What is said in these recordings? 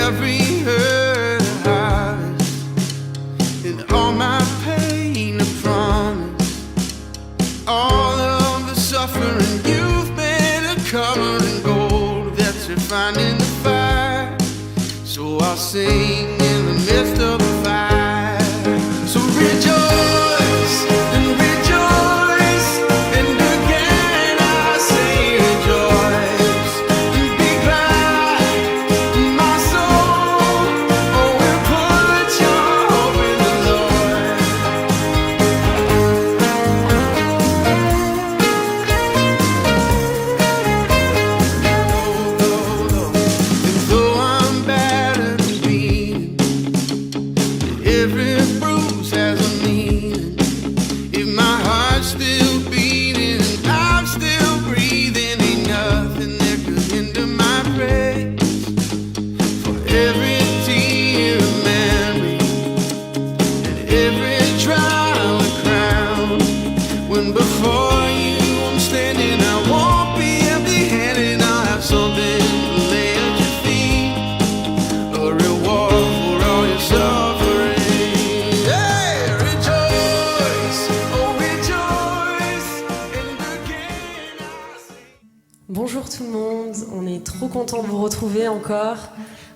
every hurt a harvest, and all my pain a promise. All of the suffering you've been a covering gold that's refined in the fire. So I'll sing in the midst of the fire. So rejoice and rejoice, and again I say rejoice. And be glad, my soul, oh, and put your hope in the Lord. And though I'm battered and beaten, every bruise has a meaning. If my heart's still beating and I'm still breathing, ain't nothing that could hinder my praise. For every tear a memory, and every trial a crown. When before you I'm standing, I won't be empty-handed. I'll have something to lay at your feet, a reward for all your suffering. Hey, rejoice, oh rejoice, and again I sing. Bonjour tout le monde, on est trop content de vous retrouver encore.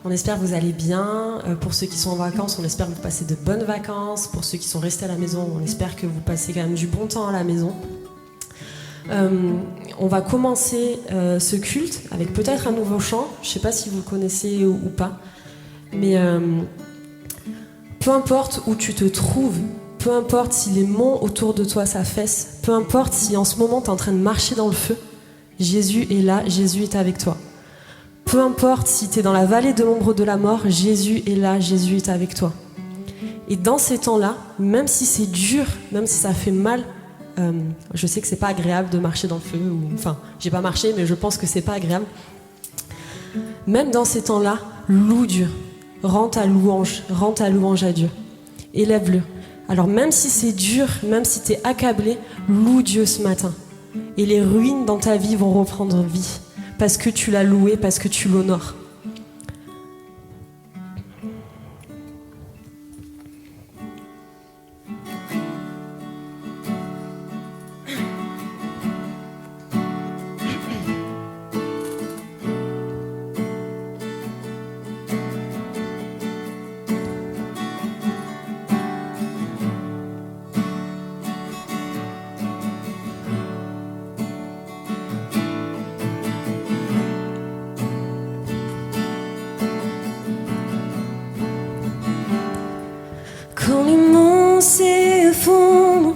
On espère que vous allez bien. Pour ceux qui sont en vacances, on espère que vous passez de bonnes vacances. Pour ceux qui sont restés à la maison, on espère que vous passez quand même du bon temps à la maison. On va commencer ce culte avec peut-être un nouveau chant. Je ne sais pas si vous le connaissez ou pas. Mais peu importe où tu te trouves, peu importe si les monts autour de toi s'affaissent, peu importe si en ce moment tu es en train de marcher dans le feu, Jésus est là, Jésus est avec toi. Peu importe si tu es dans la vallée de l'ombre de la mort, Jésus est là, Jésus est avec toi. Et dans ces temps-là, même si c'est dur, même si ça fait mal, je sais que c'est pas agréable de marcher dans le feu, enfin, j'ai pas marché, mais je pense que c'est pas agréable. Même dans ces temps-là, loue Dieu, rends ta louange à Dieu, élève-le. Alors même si c'est dur, même si tu es accablé, loue Dieu ce matin. Et les ruines dans ta vie vont reprendre vie, parce que tu l'as loué, parce que tu l'honores. Quand les monts s'effondrent,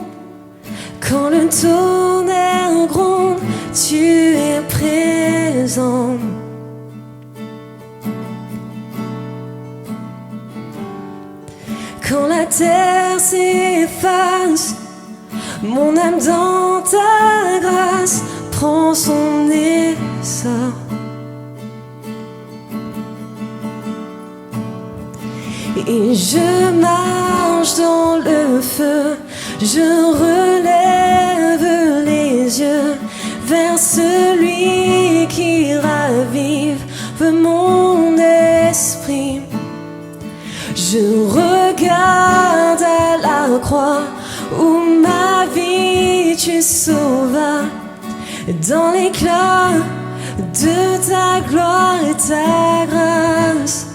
quand le tonnerre gronde, tu es présent. Quand la terre s'efface, mon âme dans ta grâce prend son essor. Et je marche dans le feu, je relève les yeux vers celui qui ravive mon esprit. Je regarde à la croix où ma vie tu sauvas, dans l'éclat de ta gloire et ta grâce.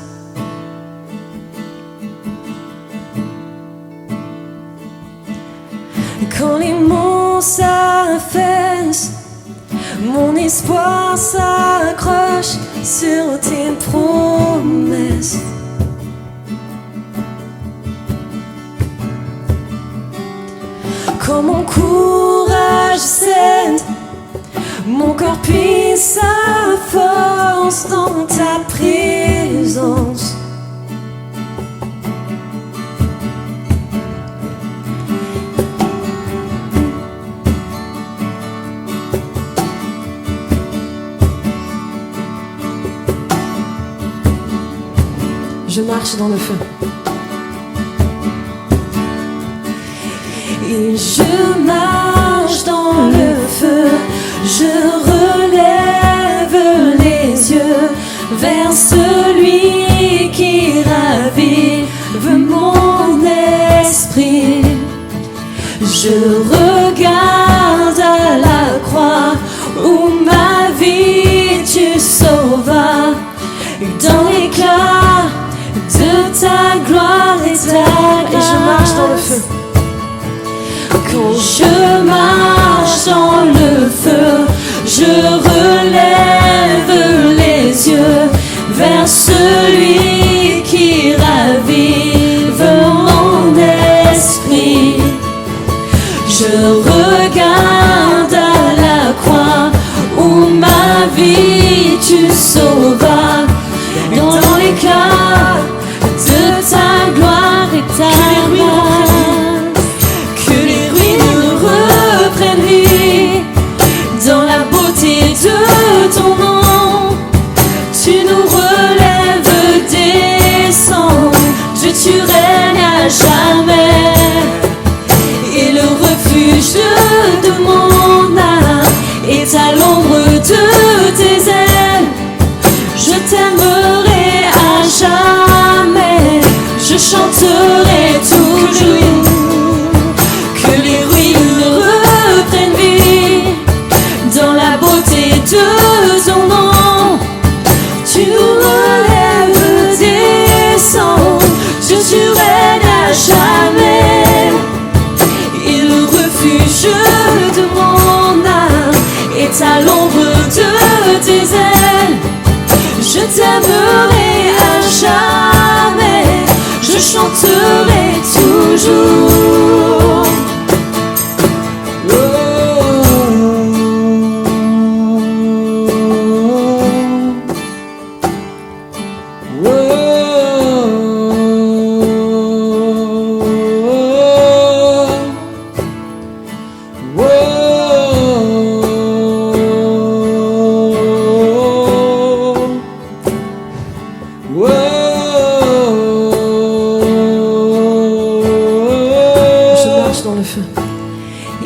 Quand les monts s'affaissent, mon espoir s'accroche sur tes promesses. Quand mon courage cède, mon corps puise sa force dans ta présence. Je marche dans le feu. Et je marche dans le feu, je relève les yeux vers celui qui ravive mon esprit. Je regarde à la croix où ma vie tu sauvas, dans l'éclat de ta gloire et ta grâce. Et je marche dans le feu. Quand je marche dans le feu, je relève les yeux vers celui qui ravive mon esprit. Je regarde à la croix où ma vie tu sauvas, dans l'éclat de ta gloire et ta grâce. Que les ruines reprennent vie dans la beauté de ton nom. Tu nous relèves des cendres, Dieu tu règnes à jamais. Et le refuge de mon âme est à l'ombre de tes ailes. Je t'aimerai à jamais, je chanterai toujours. Que les ruines reprennent vie dans la beauté de ton nom. Tu nous relèves des cendres, Dieu tu règnes à jamais. Et le refuge de mon âme est à l'ombre de tes ailes. Je t'aimerai à jamais, je chanterai toujours.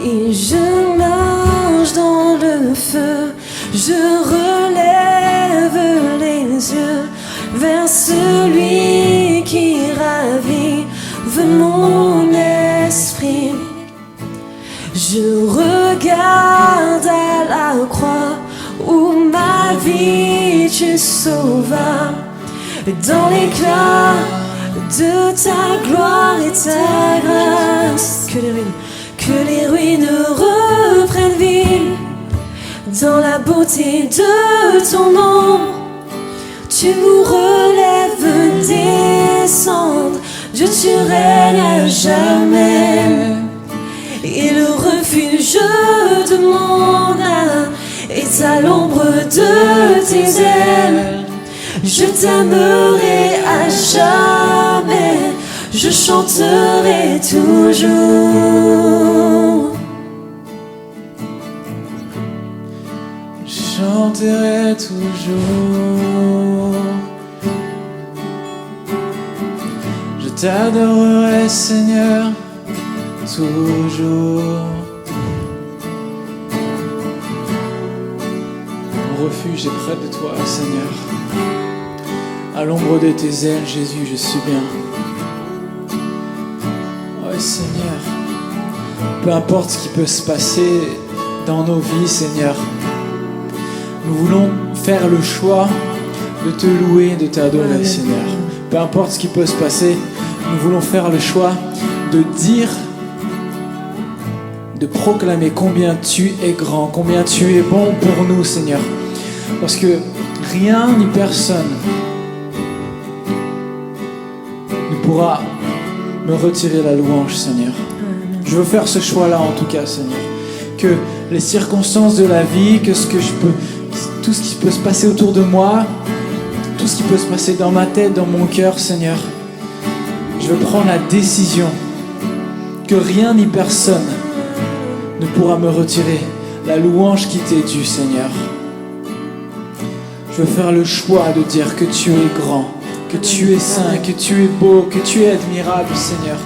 Et je marche dans le feu, je relève les yeux vers celui qui ravive mon esprit. Je regarde à la croix où ma vie tu sauvas, dans l'éclat de ta gloire et ta grâce. Que les ruines reprennent vie dans la beauté de ton nom. Tu nous relèves des cendres, Dieu tu règnes à jamais. Et le refuge de mon âme est à l'ombre de tes ailes. Je t'aimerai à jamais, je chanterai toujours. Je chanterai toujours. Je t'adorerai, Seigneur, toujours. Mon refuge est près de toi, Seigneur. À l'ombre de tes ailes, Jésus, je suis bien. Oh Seigneur, peu importe ce qui peut se passer dans nos vies, Seigneur, nous voulons faire le choix de te louer, de t'adorer, Seigneur. Peu importe ce qui peut se passer, nous voulons faire le choix de dire, de proclamer combien tu es grand, combien tu es bon pour nous, Seigneur. Parce que rien ni personne ne pourra me retirer la louange, Seigneur. Je veux faire ce choix-là en tout cas, Seigneur. Que les circonstances de la vie, que tout ce qui peut se passer autour de moi, tout ce qui peut se passer dans ma tête, dans mon cœur, Seigneur, je veux prendre la décision que rien ni personne ne pourra me retirer la louange qui t'est due, Seigneur. Je veux faire le choix de dire que tu es grand, que tu es saint, que tu es beau, que tu es admirable, Seigneur.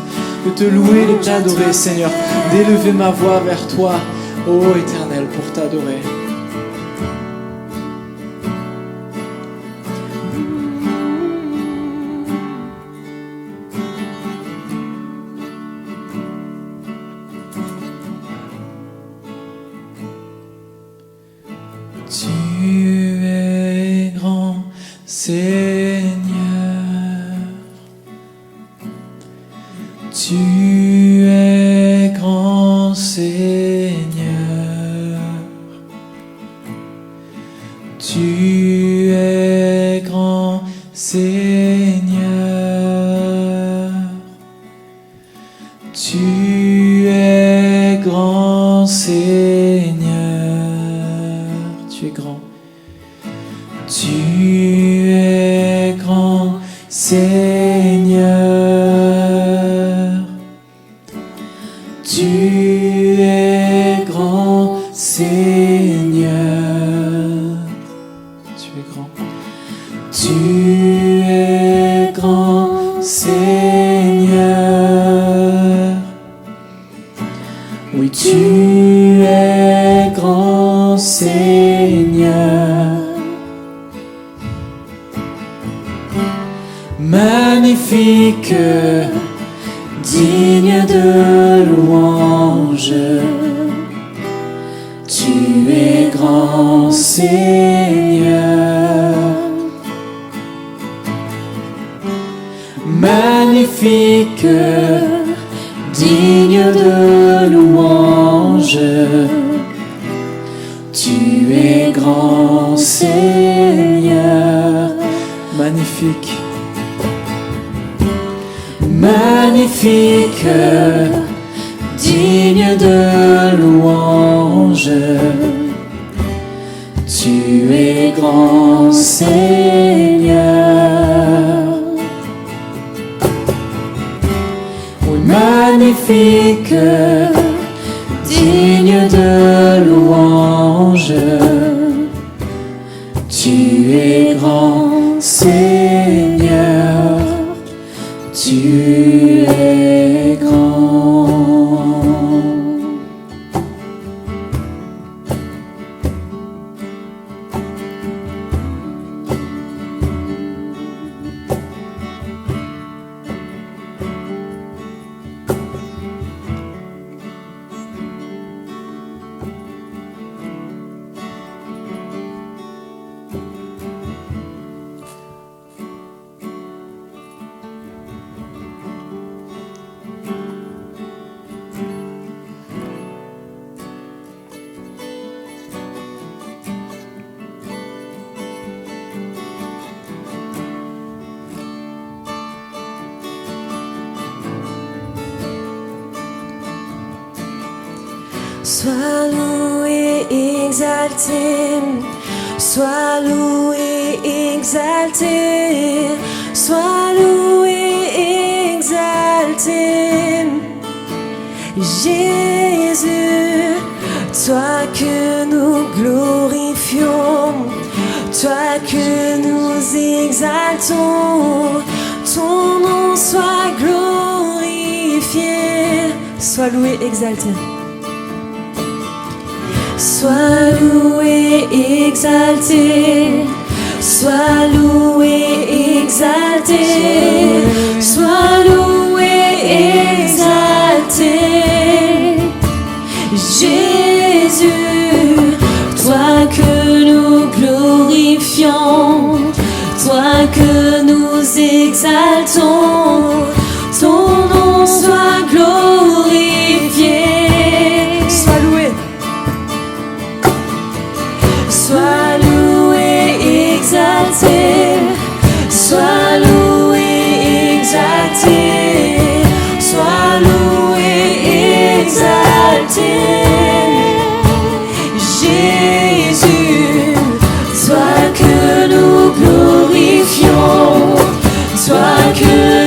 De te louer, de t'adorer, Seigneur. D'élever ma voix vers toi, ô Éternel, pour t'adorer. Seigneur. Tu es grand, Seigneur. Tu es grand, Seigneur. Tu es grand, Seigneur. Tu es grand. Tu es grand, Seigneur. Tu es grand, Seigneur. Tu es grand. Tu es grand, Seigneur. Oui, tu es grand, Seigneur. Magnifique, digne de louange. Tu es grand, Seigneur. Magnifique, digne de louange. Tu es grand, Seigneur. Magnifique. Magnifique, digne de louange. Tu es grand, Seigneur. Oui, magnifique, digne de louange. Tu es grand, Seigneur. Tu es grand. Sois loué, exalté, sois loué, exalté, sois loué, exalté. Jésus, toi que nous glorifions, toi que nous exaltons, ton nom soit glorifié. Sois loué, exalté. Sois loué, exalté, sois loué, exalté, sois loué, exalté. Jésus, toi que nous glorifions, toi que nous exaltons, ton nom soit glorifié. Sois loué. Sois loué, exalté, sois loué, exalté, sois loué, exalté. Jésus, toi que nous glorifions, toi que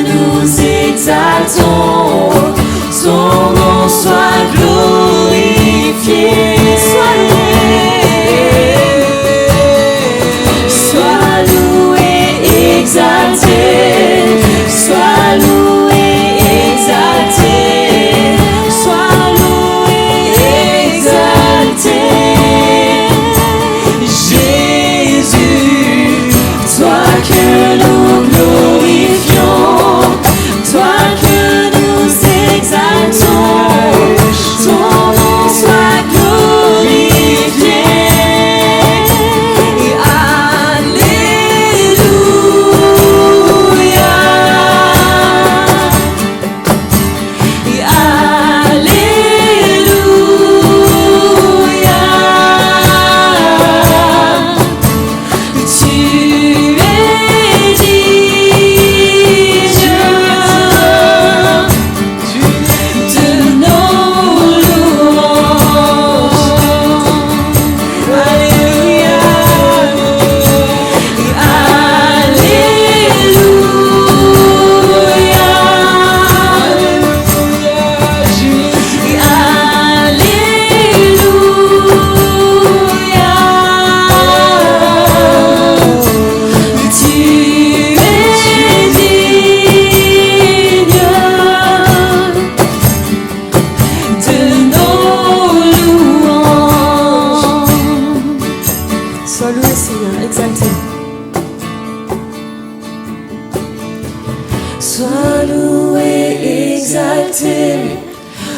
Sois loué, exalté.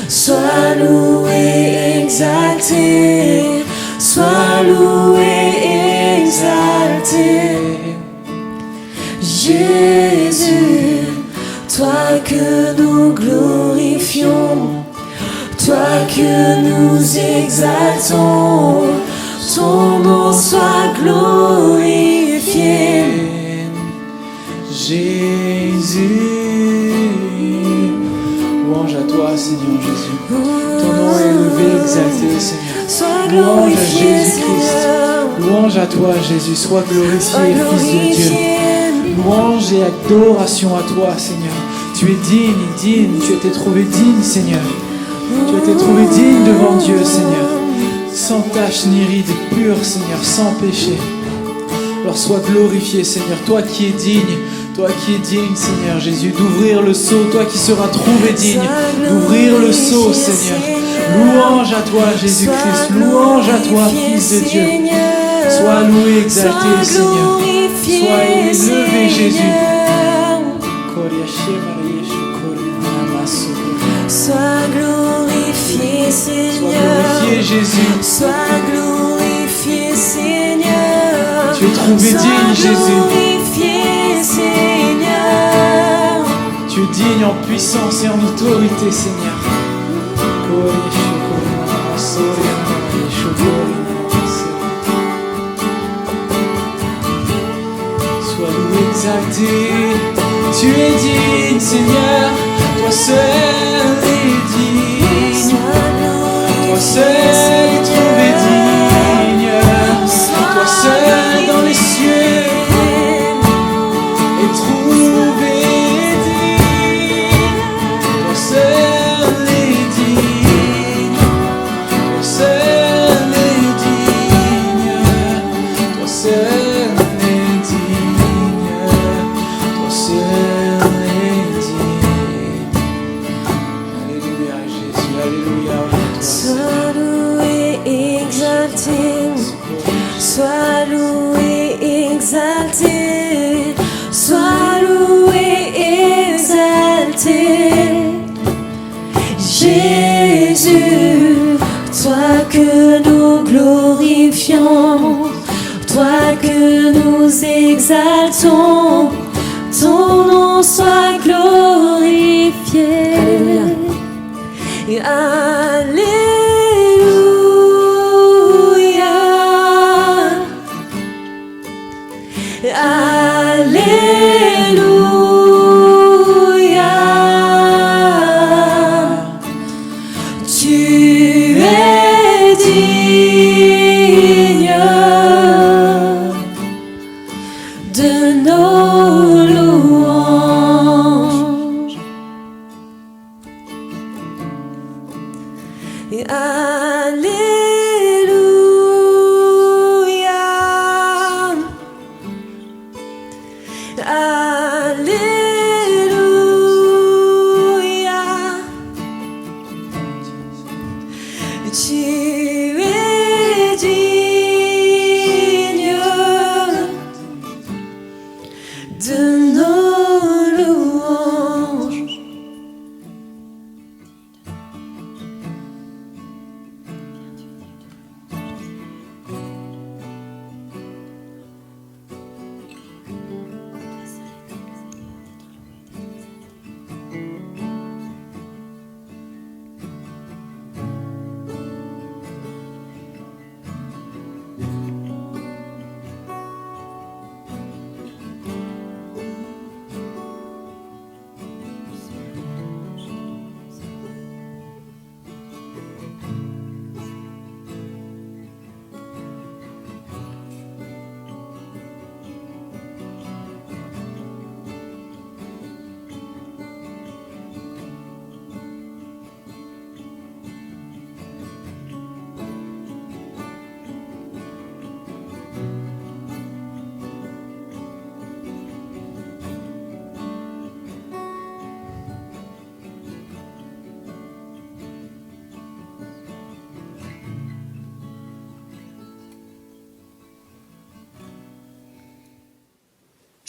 Sois loué, exalté. Sois loué, exalté. Jésus, toi que nous glorifions, toi que nous exaltons, ton nom soit glorifié. Jésus, louange à toi, Seigneur Jésus. Ton nom est élevé, exalté, Seigneur. Sois Louange à glorifié, Jésus-Christ. Seigneur. Louange à toi, Jésus. Sois glorifié, Sois Fils de Dieu. glorifié. Louange et adoration à toi, Seigneur. Tu es digne. Tu as été trouvé digne, Seigneur. Tu as été trouvé digne devant Dieu, Seigneur. Sans tache ni ride, pur, Seigneur, sans péché. Alors sois glorifié, Seigneur. Toi qui es digne, Seigneur Jésus, d'ouvrir le sceau. Toi qui seras trouvé digne, d'ouvrir le sceau, Seigneur. Louange à toi, Jésus-Christ. Louange à toi, Fils de Dieu. Sois loué, exalté, Seigneur. Sois élevé, Jésus. Sois glorifié, Sois Seigneur. glorifié, Jésus. Sois glorifié, Seigneur. Tu es trouvé digne, Sois Jésus. glorifié, Seigneur. Tu es digne en puissance et en autorité, Seigneur. Sois loué, exalté. Tu es digne, Seigneur. Toi seul es digne. Toi seul est trouvé digne. Toi seul dans les cieux est trouvé digne. Toi seul est digne. Toi seul est digne. Toi seul est digne. Toi seul est digne. Alléluia, Jésus. Alléluia. Sois loué, exalté. Sois loué, exalté. Sois loué, exalté. Jésus, toi que nous glorifions, toi que nous exaltons, ton nom soit glorifié. Et Alléluia. Alléluia. Tu es digne de nos louanges. Et Alléluia. Alléluia. Tu es digne de nos louanges.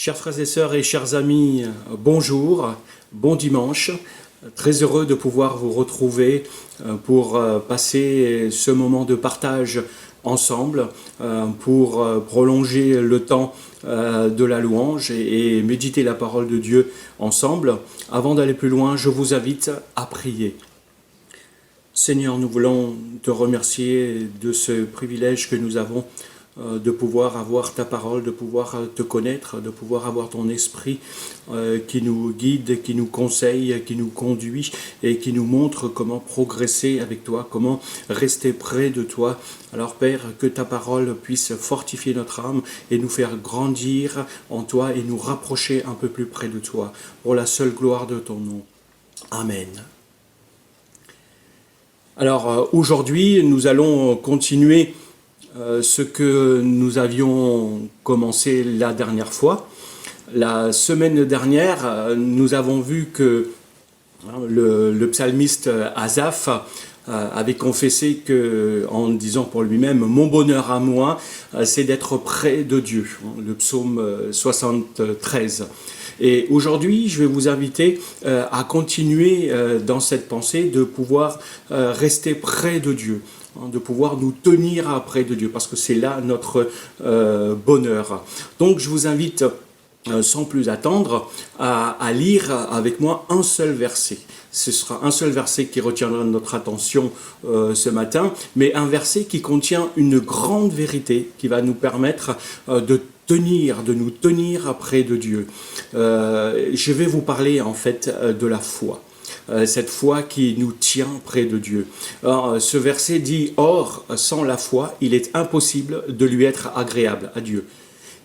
Chers frères et sœurs et chers amis, bonjour, bon dimanche. Très heureux de pouvoir vous retrouver pour passer ce moment de partage ensemble, pour prolonger le temps de la louange et méditer la parole de Dieu ensemble. Avant d'aller plus loin, je vous invite à prier. Seigneur, nous voulons te remercier de ce privilège que nous avons de pouvoir avoir ta parole, de pouvoir te connaître, de pouvoir avoir ton esprit qui nous guide, qui nous conseille, qui nous conduit et qui nous montre comment progresser avec toi, comment rester près de toi. Alors Père, que ta parole puisse fortifier notre âme et nous faire grandir en toi et nous rapprocher un peu plus près de toi, pour la seule gloire de ton nom. Amen. Alors aujourd'hui, nous allons continuer ce que nous avions commencé la dernière fois. La semaine dernière, nous avons vu que le psalmiste Asaph avait confessé que, en disant pour lui-même « Mon bonheur à moi, c'est d'être près de Dieu », le psaume 73. Et aujourd'hui, je vais vous inviter à continuer dans cette pensée de pouvoir rester près de Dieu, de pouvoir nous tenir près de Dieu, parce que c'est là notre bonheur. Donc je vous invite, sans plus attendre, à lire avec moi un seul verset. Ce sera un seul verset qui retiendra notre attention ce matin, mais un verset qui contient une grande vérité qui va nous permettre de nous tenir près de Dieu. Je vais vous parler en fait de la foi. Cette foi qui nous tient près de Dieu. Alors, ce verset dit « Or, sans la foi, il est impossible de lui être agréable à Dieu.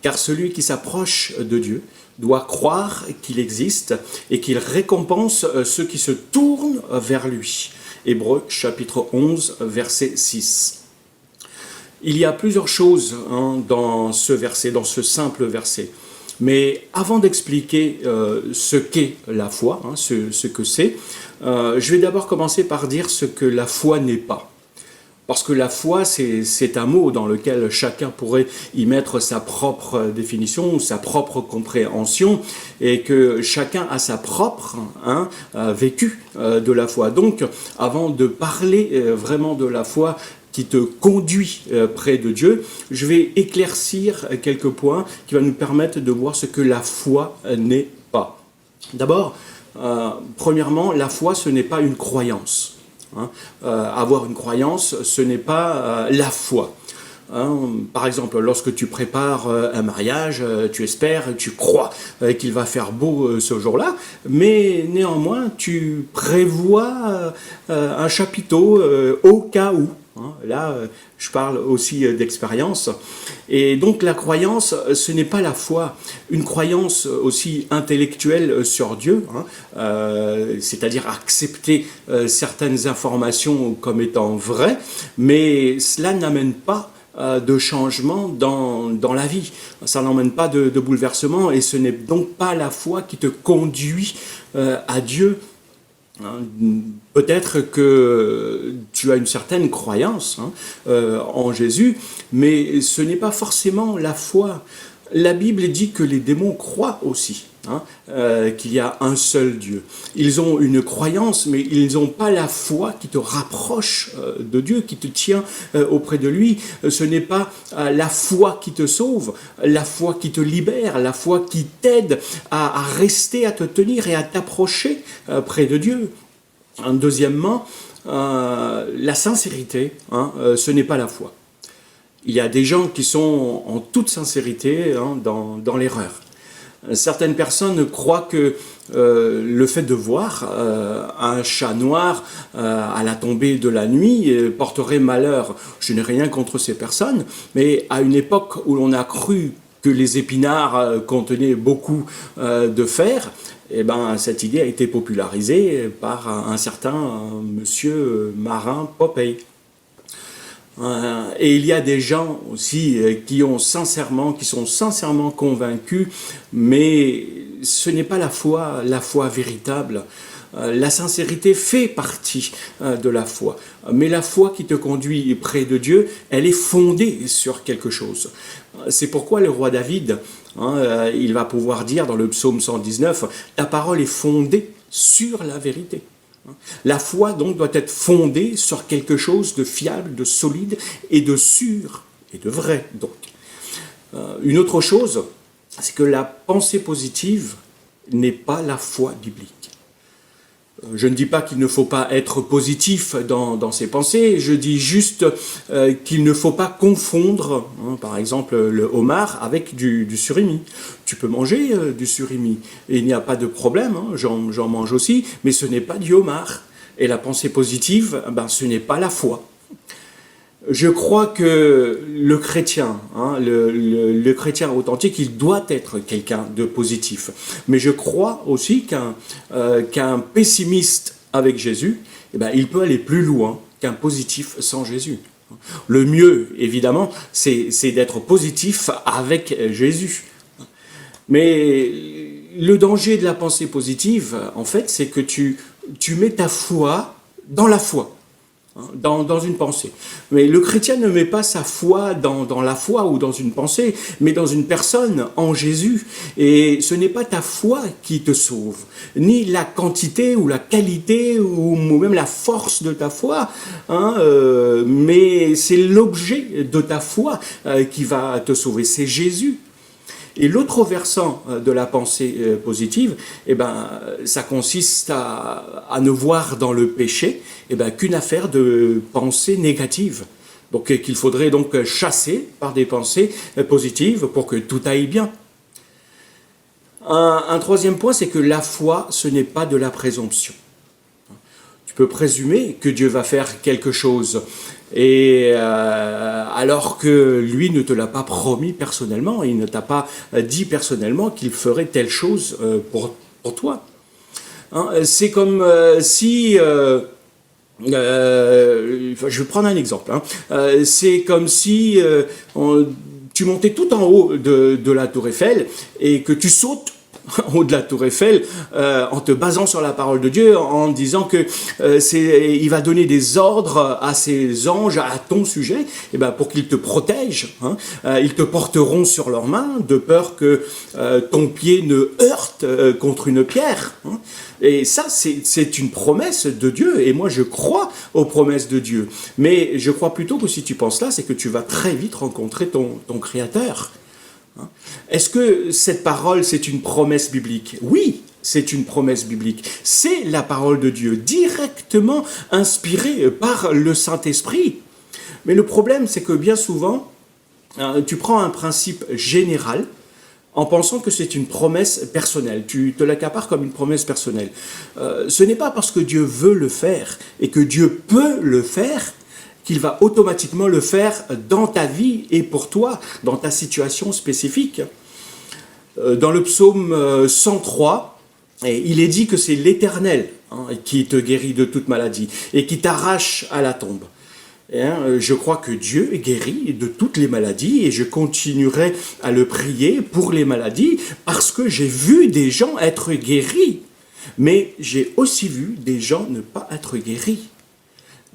Car celui qui s'approche de Dieu doit croire qu'il existe et qu'il récompense ceux qui se tournent vers lui. » Hébreux chapitre 11, verset 6. Il y a plusieurs choses dans ce verset, dans ce simple verset. Mais avant d'expliquer ce qu'est la foi, ce que c'est, je vais d'abord commencer par dire ce que la foi n'est pas. Parce que la foi, c'est un mot dans lequel chacun pourrait y mettre sa propre définition, sa propre compréhension, et que chacun a sa propre vécu de la foi. Donc, avant de parler vraiment de la foi qui te conduit près de Dieu, je vais éclaircir quelques points qui vont nous permettre de voir ce que la foi n'est pas. D'abord, premièrement, la foi, ce n'est pas une croyance. Avoir une croyance, ce n'est pas la foi. Par exemple, lorsque tu prépares un mariage, tu espères, tu crois qu'il va faire beau ce jour-là, mais néanmoins, tu prévois un chapiteau au cas où. Là, je parle aussi d'expérience. Et donc la croyance, ce n'est pas la foi. Une croyance aussi intellectuelle sur Dieu, c'est-à-dire accepter certaines informations comme étant vraies, mais cela n'amène pas de changement dans la vie. Ça n'emmène pas de bouleversement et ce n'est donc pas la foi qui te conduit à Dieu. Peut-être que tu as une certaine croyance en Jésus, mais ce n'est pas forcément la foi. La Bible dit que les démons croient aussi, qu'il y a un seul Dieu. Ils ont une croyance, mais ils n'ont pas la foi qui te rapproche de Dieu, qui te tient auprès de lui. Ce n'est pas la foi qui te sauve, la foi qui te libère, la foi qui t'aide à rester, à te tenir et à t'approcher près de Dieu. Deuxièmement, la sincérité, ce n'est pas la foi. Il y a des gens qui sont en toute sincérité dans l'erreur. Certaines personnes croient que le fait de voir un chat noir à la tombée de la nuit porterait malheur. Je n'ai rien contre ces personnes, mais à une époque où l'on a cru que les épinards contenaient beaucoup de fer, eh ben, cette idée a été popularisée par un certain monsieur marin Popeye. Et il y a des gens aussi qui sont sincèrement convaincus, mais ce n'est pas la foi véritable. La sincérité fait partie de la foi, mais la foi qui te conduit près de Dieu, elle est fondée sur quelque chose. C'est pourquoi le roi David Il va pouvoir dire dans le psaume 119, « Ta parole est fondée sur la vérité ». La foi, donc, doit être fondée sur quelque chose de fiable, de solide et de sûr et de vrai, donc. Une autre chose, c'est que la pensée positive n'est pas la foi biblique. Je ne dis pas qu'il ne faut pas être positif dans ses pensées, je dis juste qu'il ne faut pas confondre, par exemple, le homard avec du surimi. Tu peux manger du surimi, et il n'y a pas de problème, j'en mange aussi, mais ce n'est pas du homard. Et la pensée positive, ce n'est pas la foi. Je crois que le chrétien, le chrétien authentique, il doit être quelqu'un de positif. Mais je crois aussi qu'un pessimiste avec Jésus, il peut aller plus loin qu'un positif sans Jésus. Le mieux, évidemment, c'est d'être positif avec Jésus. Mais le danger de la pensée positive, en fait, c'est que tu mets ta foi dans la foi. Dans une pensée. Mais le chrétien ne met pas sa foi dans la foi ou dans une pensée, mais dans une personne, en Jésus. Et ce n'est pas ta foi qui te sauve, ni la quantité ou la qualité ou même la force de ta foi, mais c'est l'objet de ta foi qui va te sauver, c'est Jésus. Et l'autre versant de la pensée positive, ça consiste à ne voir dans le péché qu'une affaire de pensée négative. Donc qu'il faudrait donc chasser par des pensées positives pour que tout aille bien. Un troisième point, c'est que la foi, ce n'est pas de la présomption. Tu peux présumer que Dieu va faire quelque chose, et alors que lui ne te l'a pas promis personnellement, il ne t'a pas dit personnellement qu'il ferait telle chose pour toi. C'est comme si... je vais prendre un exemple. C'est comme si tu montais tout en haut de la tour Eiffel et que tu sautes en haut de la tour Eiffel en te basant sur la parole de Dieu, en disant que il va donner des ordres à ses anges à ton sujet, pour qu'ils te protègent. Ils te porteront sur leurs mains de peur que ton pied ne heurte contre une pierre. Et ça, c'est une promesse de Dieu, et moi je crois aux promesses de Dieu. Mais je crois plutôt que si tu penses là, c'est que tu vas très vite rencontrer ton Créateur. Est-ce que cette parole, c'est une promesse biblique? Oui, c'est une promesse biblique. C'est la parole de Dieu, directement inspirée par le Saint-Esprit. Mais le problème, c'est que bien souvent, tu prends un principe général en pensant que c'est une promesse personnelle. Tu te l'accapares comme une promesse personnelle. Ce n'est pas parce que Dieu veut le faire et que Dieu peut le faire qu'il va automatiquement le faire dans ta vie et pour toi, dans ta situation spécifique. Dans le psaume 103, il est dit que c'est l'Éternel qui te guérit de toute maladie et qui t'arrache à la tombe. Je crois que Dieu guérit de toutes les maladies et je continuerai à le prier pour les maladies parce que j'ai vu des gens être guéris, mais j'ai aussi vu des gens ne pas être guéris.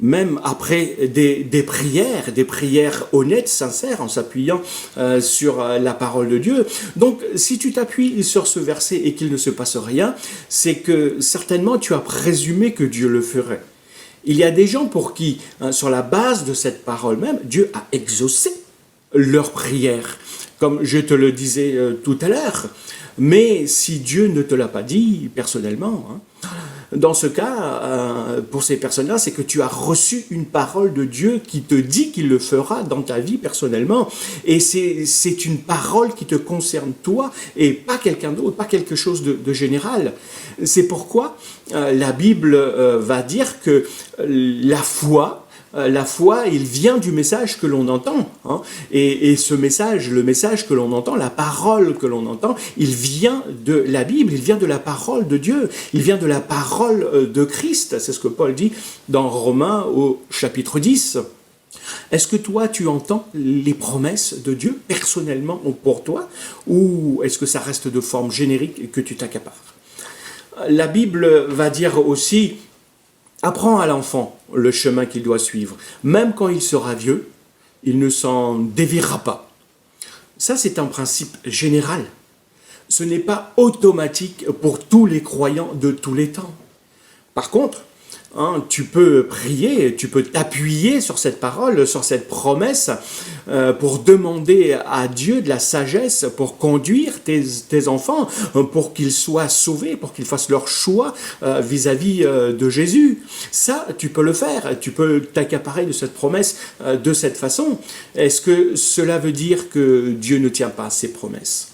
Même après des prières honnêtes, sincères, en s'appuyant sur la parole de Dieu. Donc, si tu t'appuies sur ce verset et qu'il ne se passe rien, c'est que certainement tu as présumé que Dieu le ferait. Il y a des gens pour qui, sur la base de cette parole même, Dieu a exaucé leurs prières, comme je te le disais tout à l'heure. Mais si Dieu ne te l'a pas dit personnellement, dans ce cas, pour ces personnes-là, c'est que tu as reçu une parole de Dieu qui te dit qu'il le fera dans ta vie personnellement. Et c'est une parole qui te concerne toi et pas quelqu'un d'autre, pas quelque chose de général. C'est pourquoi la Bible va dire que la foi, il vient du message que l'on entend. Et ce message, le message que l'on entend, la parole que l'on entend, il vient de la Bible, il vient de la parole de Dieu, il vient de la parole de Christ. C'est ce que Paul dit dans Romains au chapitre 10. Est-ce que toi, tu entends les promesses de Dieu personnellement pour toi, ou est-ce que ça reste de forme générique et que tu t'accapares? La Bible va dire aussi: apprends à l'enfant le chemin qu'il doit suivre. Même quand il sera vieux, il ne s'en déviera pas. Ça, c'est un principe général. Ce n'est pas automatique pour tous les croyants de tous les temps. Par contre, tu peux prier, tu peux t'appuyer sur cette parole, sur cette promesse, pour demander à Dieu de la sagesse pour conduire tes enfants, pour qu'ils soient sauvés, pour qu'ils fassent leur choix vis-à-vis de Jésus. Ça, tu peux le faire, tu peux t'accaparer de cette promesse de cette façon. Est-ce que cela veut dire que Dieu ne tient pas ses promesses,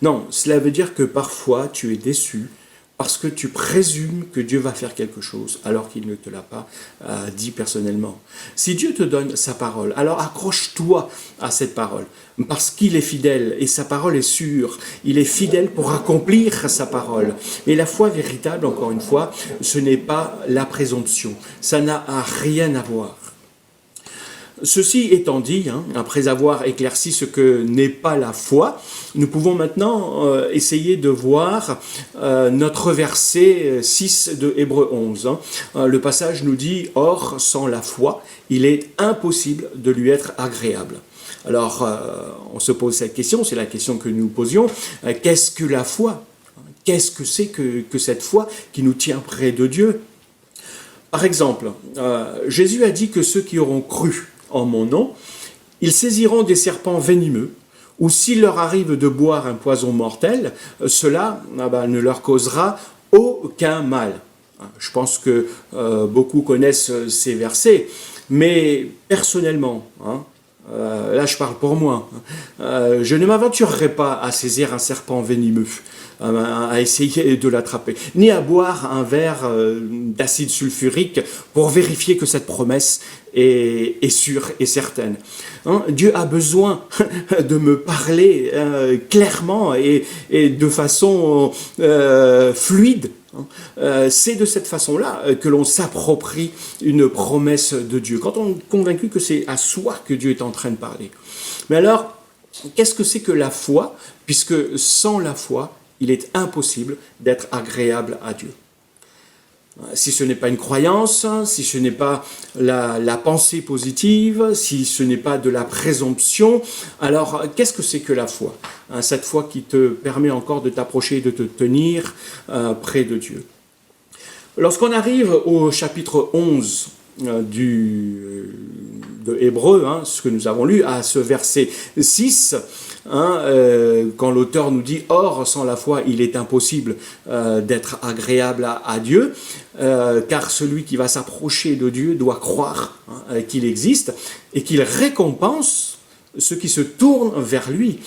Non, cela veut dire que parfois tu es déçu, parce que tu présumes que Dieu va faire quelque chose alors qu'il ne te l'a pas dit personnellement. Si Dieu te donne sa parole, alors accroche-toi à cette parole, parce qu'il est fidèle et sa parole est sûre. Il est fidèle pour accomplir sa parole. Mais la foi véritable, encore une fois, ce n'est pas la présomption. Ça n'a rien à voir. Ceci étant dit, après avoir éclairci ce que n'est pas la foi, nous pouvons maintenant essayer de voir notre verset 6 de Hébreux 11. Le passage nous dit « Or, sans la foi, il est impossible de lui être agréable ». Alors, on se pose cette question, c'est la question que nous posions. Qu'est-ce que la foi ? Qu'est-ce que c'est que cette foi qui nous tient près de Dieu ? Par exemple, Jésus a dit que ceux qui auront cru en mon nom, ils saisiront des serpents venimeux, ou s'il leur arrive de boire un poison mortel, cela ne leur causera aucun mal. Je pense que beaucoup connaissent ces versets, mais personnellement, là je parle pour moi, je ne m'aventurerai pas à saisir un serpent venimeux, à essayer de l'attraper, ni à boire un verre d'acide sulfurique pour vérifier que cette promesse est sûre et certaine. Dieu a besoin de me parler clairement et de façon fluide. C'est de cette façon-là que l'on s'approprie une promesse de Dieu, quand on est convaincu que c'est à soi que Dieu est en train de parler. Mais alors, qu'est-ce que c'est que la foi ? Puisque sans la foi, il est impossible d'être agréable à Dieu. Si ce n'est pas une croyance, si ce n'est pas la pensée positive, si ce n'est pas de la présomption, alors qu'est-ce que c'est que la foi ? Cette foi qui te permet encore de t'approcher et de te tenir près de Dieu. Lorsqu'on arrive au chapitre 11 de Hébreux, ce que nous avons lu, à ce verset 6, quand l'auteur nous dit « Or, sans la foi, il est impossible d'être agréable à Dieu, car celui qui va s'approcher de Dieu doit croire qu'il existe et qu'il récompense ceux qui se tournent vers lui. »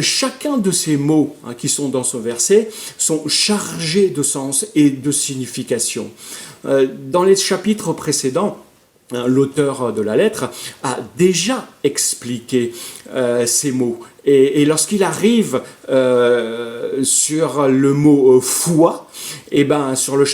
Chacun de ces mots qui sont dans ce verset sont chargés de sens et de signification. Dans les chapitres précédents, l'auteur de la lettre a déjà expliqué ces mots. Et lorsqu'il arrive sur le mot foi,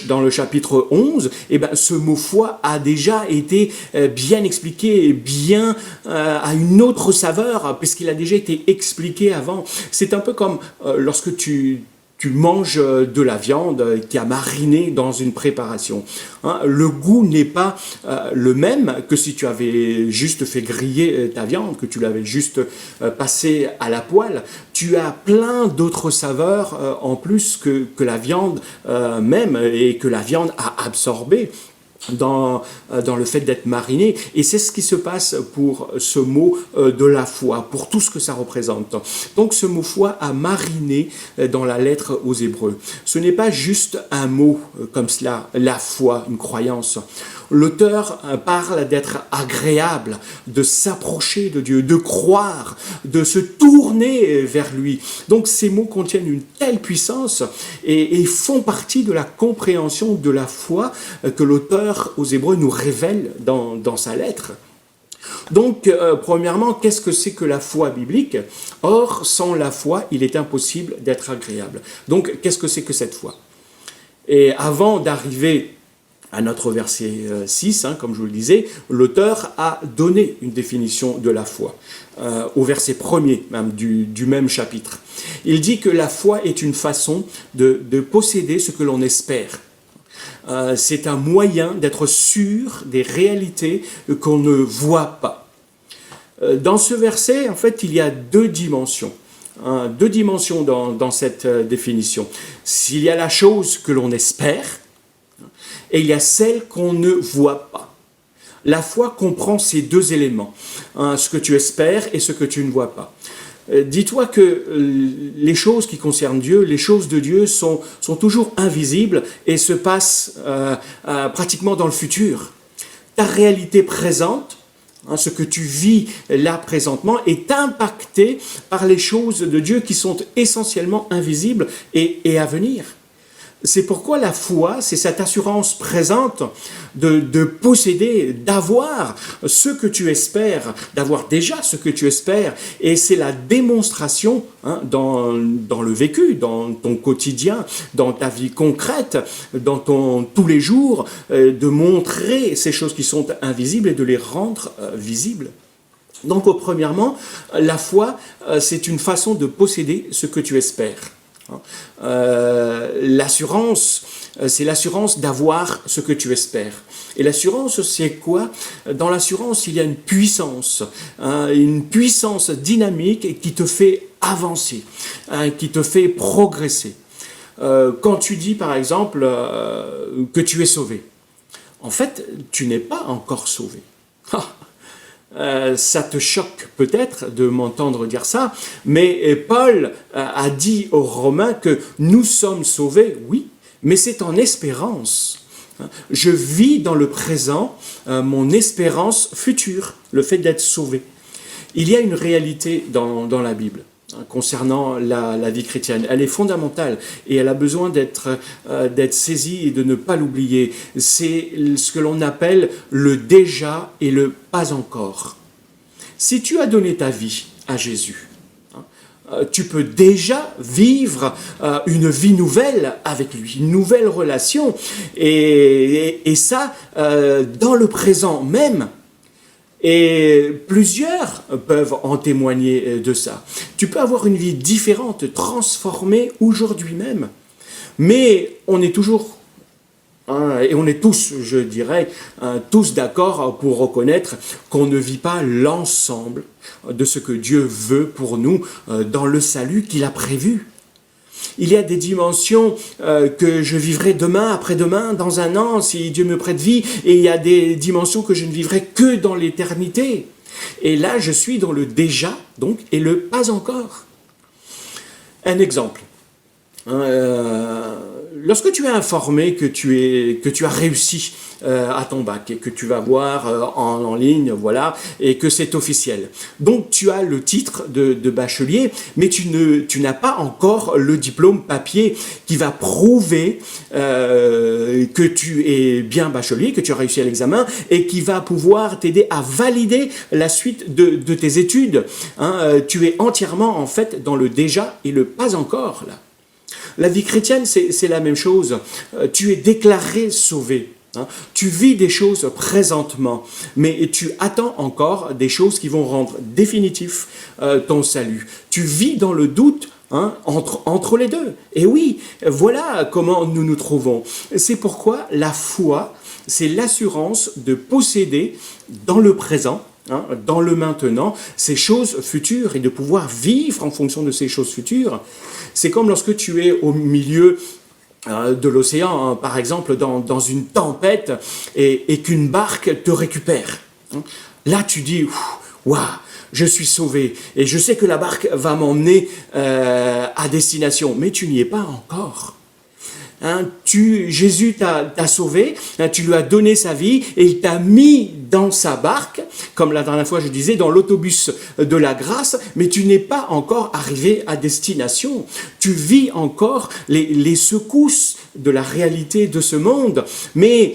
dans le chapitre 11, ce mot foi a déjà été bien expliqué, bien à une autre saveur, puisqu'il a déjà été expliqué avant. C'est un peu comme lorsque tu manges de la viande qui a mariné dans une préparation. Le goût n'est pas le même que si tu avais juste fait griller ta viande, que tu l'avais juste passé à la poêle. Tu as plein d'autres saveurs en plus que la viande même et que la viande a absorbé dans le fait d'être mariné. Et c'est ce qui se passe pour ce mot de la foi, pour tout ce que ça représente. Donc ce mot foi a mariné dans la lettre aux Hébreux. Ce n'est pas juste un mot comme cela, la foi, une croyance. L'auteur parle d'être agréable, de s'approcher de Dieu, de croire, de se tourner vers lui. Donc ces mots contiennent une telle puissance et font partie de la compréhension de la foi que l'auteur aux Hébreux nous révèle dans sa lettre. Donc, premièrement, qu'est-ce que c'est que la foi biblique ? Or, sans la foi, il est impossible d'être agréable. Donc, qu'est-ce que c'est que cette foi ? Et avant d'arriver à notre verset 6, comme je vous le disais, l'auteur a donné une définition de la foi, au verset 1er même du même chapitre. Il dit que la foi est une façon de posséder ce que l'on espère. C'est un moyen d'être sûr des réalités qu'on ne voit pas. Dans ce verset, en fait, il y a deux dimensions. Deux dimensions dans cette définition. S'il y a la chose que l'on espère, et il y a celle qu'on ne voit pas. La foi comprend ces deux éléments, ce que tu espères et ce que tu ne vois pas. Dis-toi que les choses qui concernent Dieu, les choses de Dieu sont toujours invisibles et se passent pratiquement dans le futur. Ta réalité présente, ce que tu vis là présentement, est impacté par les choses de Dieu qui sont essentiellement invisibles et à venir. C'est pourquoi la foi, c'est cette assurance présente de posséder, d'avoir ce que tu espères, d'avoir déjà ce que tu espères. Et c'est la démonstration dans le vécu, dans ton quotidien, dans ta vie concrète, dans tous les jours, de montrer ces choses qui sont invisibles et de les rendre visibles. Donc, premièrement, la foi, c'est une façon de posséder ce que tu espères. L'assurance, c'est l'assurance d'avoir ce que tu espères. Et l'assurance, c'est quoi? Dans l'assurance, il y a une puissance dynamique qui te fait avancer, qui te fait progresser. Quand tu dis, par exemple, que tu es sauvé, en fait, tu n'es pas encore sauvé. Ça te choque peut-être de m'entendre dire ça, mais Paul a dit aux Romains que nous sommes sauvés, oui, mais c'est en espérance. Je vis dans le présent mon espérance future, le fait d'être sauvé. Il y a une réalité dans la Bible concernant la vie chrétienne. Elle est fondamentale et elle a besoin d'être saisie et de ne pas l'oublier. C'est ce que l'on appelle le déjà et le pas encore. Si tu as donné ta vie à Jésus, tu peux déjà vivre une vie nouvelle avec lui, une nouvelle relation, et ça dans le présent même. Et plusieurs peuvent en témoigner de ça. Tu peux avoir une vie différente, transformée aujourd'hui même. Mais on est toujours, et on est tous, je dirais, tous d'accord pour reconnaître qu'on ne vit pas l'ensemble de ce que Dieu veut pour nous dans le salut qu'il a prévu. Il y a des dimensions que je vivrai demain, après-demain, dans un an, si Dieu me prête vie, et il y a des dimensions que je ne vivrai que dans l'éternité. Et là, je suis dans le déjà, donc, et le pas encore. Un exemple. Lorsque tu es informé que tu as réussi à ton bac et que tu vas voir en ligne, voilà, et que c'est officiel. Donc tu as le titre de bachelier, mais tu n'as pas encore le diplôme papier qui va prouver que tu es bien bachelier, que tu as réussi à l'examen et qui va pouvoir t'aider à valider la suite de tes études. Tu es entièrement en fait dans le déjà et le pas encore là. La vie chrétienne, c'est la même chose. Tu es déclaré sauvé. Tu vis des choses présentement, mais tu attends encore des choses qui vont rendre définitif ton salut. Tu vis dans le doute entre les deux. Et oui, voilà comment nous nous trouvons. C'est pourquoi la foi, c'est l'assurance de posséder dans le présent, dans le maintenant, ces choses futures et de pouvoir vivre en fonction de ces choses futures. C'est comme lorsque tu es au milieu de l'océan, par exemple dans une tempête et qu'une barque te récupère. Là tu dis waouh, je suis sauvé et je sais que la barque va m'emmener à destination, mais tu n'y es pas encore. Jésus t'a sauvé, tu lui as donné sa vie et il t'a mis dans sa barque, comme la dernière fois je disais, dans l'autobus de la grâce, mais tu n'es pas encore arrivé à destination. Tu vis encore les secousses de la réalité de ce monde, mais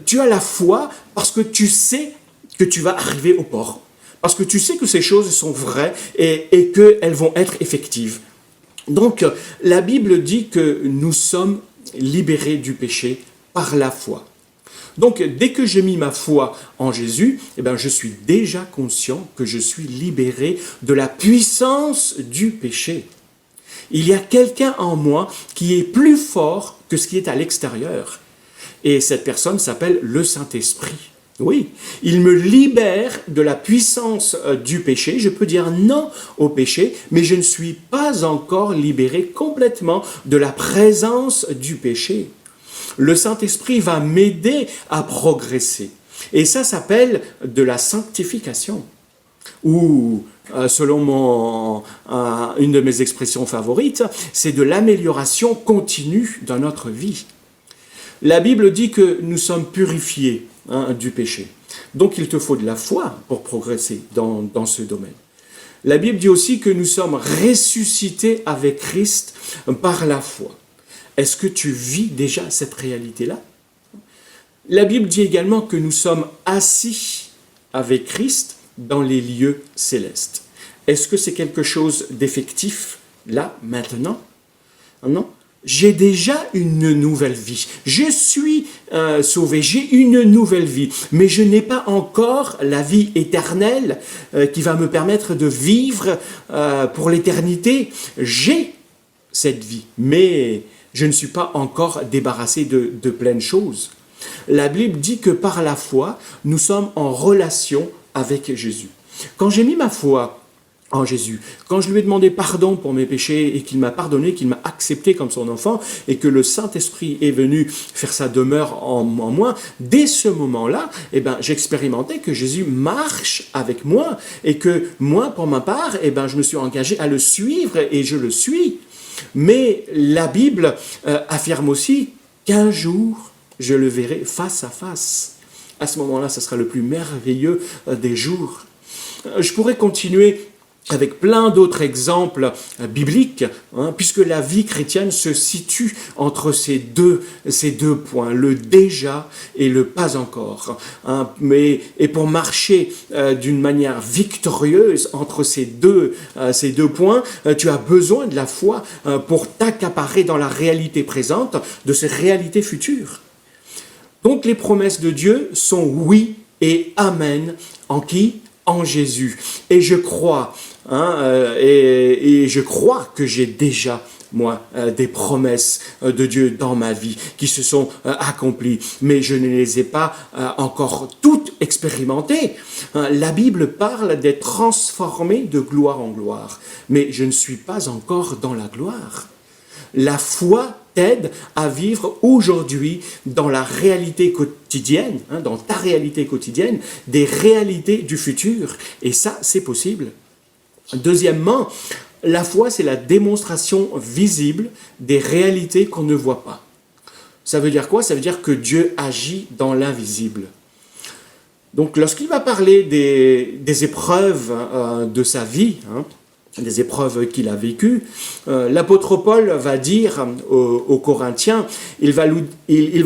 tu as la foi parce que tu sais que tu vas arriver au port, parce que tu sais que ces choses sont vraies et qu'elles vont être effectives. Donc, la Bible dit que nous sommes libérés du péché par la foi. Donc, dès que j'ai mis ma foi en Jésus, je suis déjà conscient que je suis libéré de la puissance du péché. Il y a quelqu'un en moi qui est plus fort que ce qui est à l'extérieur. Et cette personne s'appelle le Saint-Esprit. Oui, il me libère de la puissance du péché. Je peux dire non au péché, mais je ne suis pas encore libéré complètement de la présence du péché. Le Saint-Esprit va m'aider à progresser. Et ça s'appelle de la sanctification. Ou, selon une de mes expressions favorites, c'est de l'amélioration continue dans notre vie. La Bible dit que nous sommes purifiés du péché. Donc il te faut de la foi pour progresser dans ce domaine. La Bible dit aussi que nous sommes ressuscités avec Christ par la foi. Est-ce que tu vis déjà cette réalité-là? La Bible dit également que nous sommes assis avec Christ dans les lieux célestes. Est-ce que c'est quelque chose d'effectif là, maintenant? Non. J'ai déjà une nouvelle vie. Je suis sauvé, j'ai une nouvelle vie. Mais je n'ai pas encore la vie éternelle qui va me permettre de vivre pour l'éternité. J'ai cette vie, mais je ne suis pas encore débarrassé de pleines choses. La Bible dit que par la foi, nous sommes en relation avec Jésus. Quand j'ai mis ma foi en Jésus, quand je lui ai demandé pardon pour mes péchés et qu'il m'a pardonné, qu'il m'a accepté comme son enfant et que le Saint-Esprit est venu faire sa demeure en moi, dès ce moment-là, j'expérimentais que Jésus marche avec moi et que moi, pour ma part, je me suis engagé à le suivre et je le suis. Mais la Bible affirme aussi qu'un jour, je le verrai face à face. À ce moment-là, ce sera le plus merveilleux des jours. Je pourrais continuer avec plein d'autres exemples bibliques, puisque la vie chrétienne se situe entre ces deux points, le déjà et le pas encore. Et pour marcher d'une manière victorieuse entre ces deux points, tu as besoin de la foi pour t'accaparer dans la réalité présente de ces réalités futures. Donc les promesses de Dieu sont oui et amen. En qui? En Jésus. Et je crois, et je crois que j'ai déjà, moi, des promesses de Dieu dans ma vie qui se sont accomplies, mais je ne les ai pas encore toutes expérimentées. La Bible parle d'être transformé de gloire en gloire, mais je ne suis pas encore dans la gloire. La foi t'aide à vivre aujourd'hui dans la réalité quotidienne, dans ta réalité quotidienne, des réalités du futur. Et ça, c'est possible. Deuxièmement, la foi, c'est la démonstration visible des réalités qu'on ne voit pas. Ça veut dire quoi? Ça veut dire que Dieu agit dans l'invisible. Donc, lorsqu'il va parler des épreuves de sa vie, des épreuves qu'il a vécues, l'apôtre Paul va dire aux Corinthiens, il va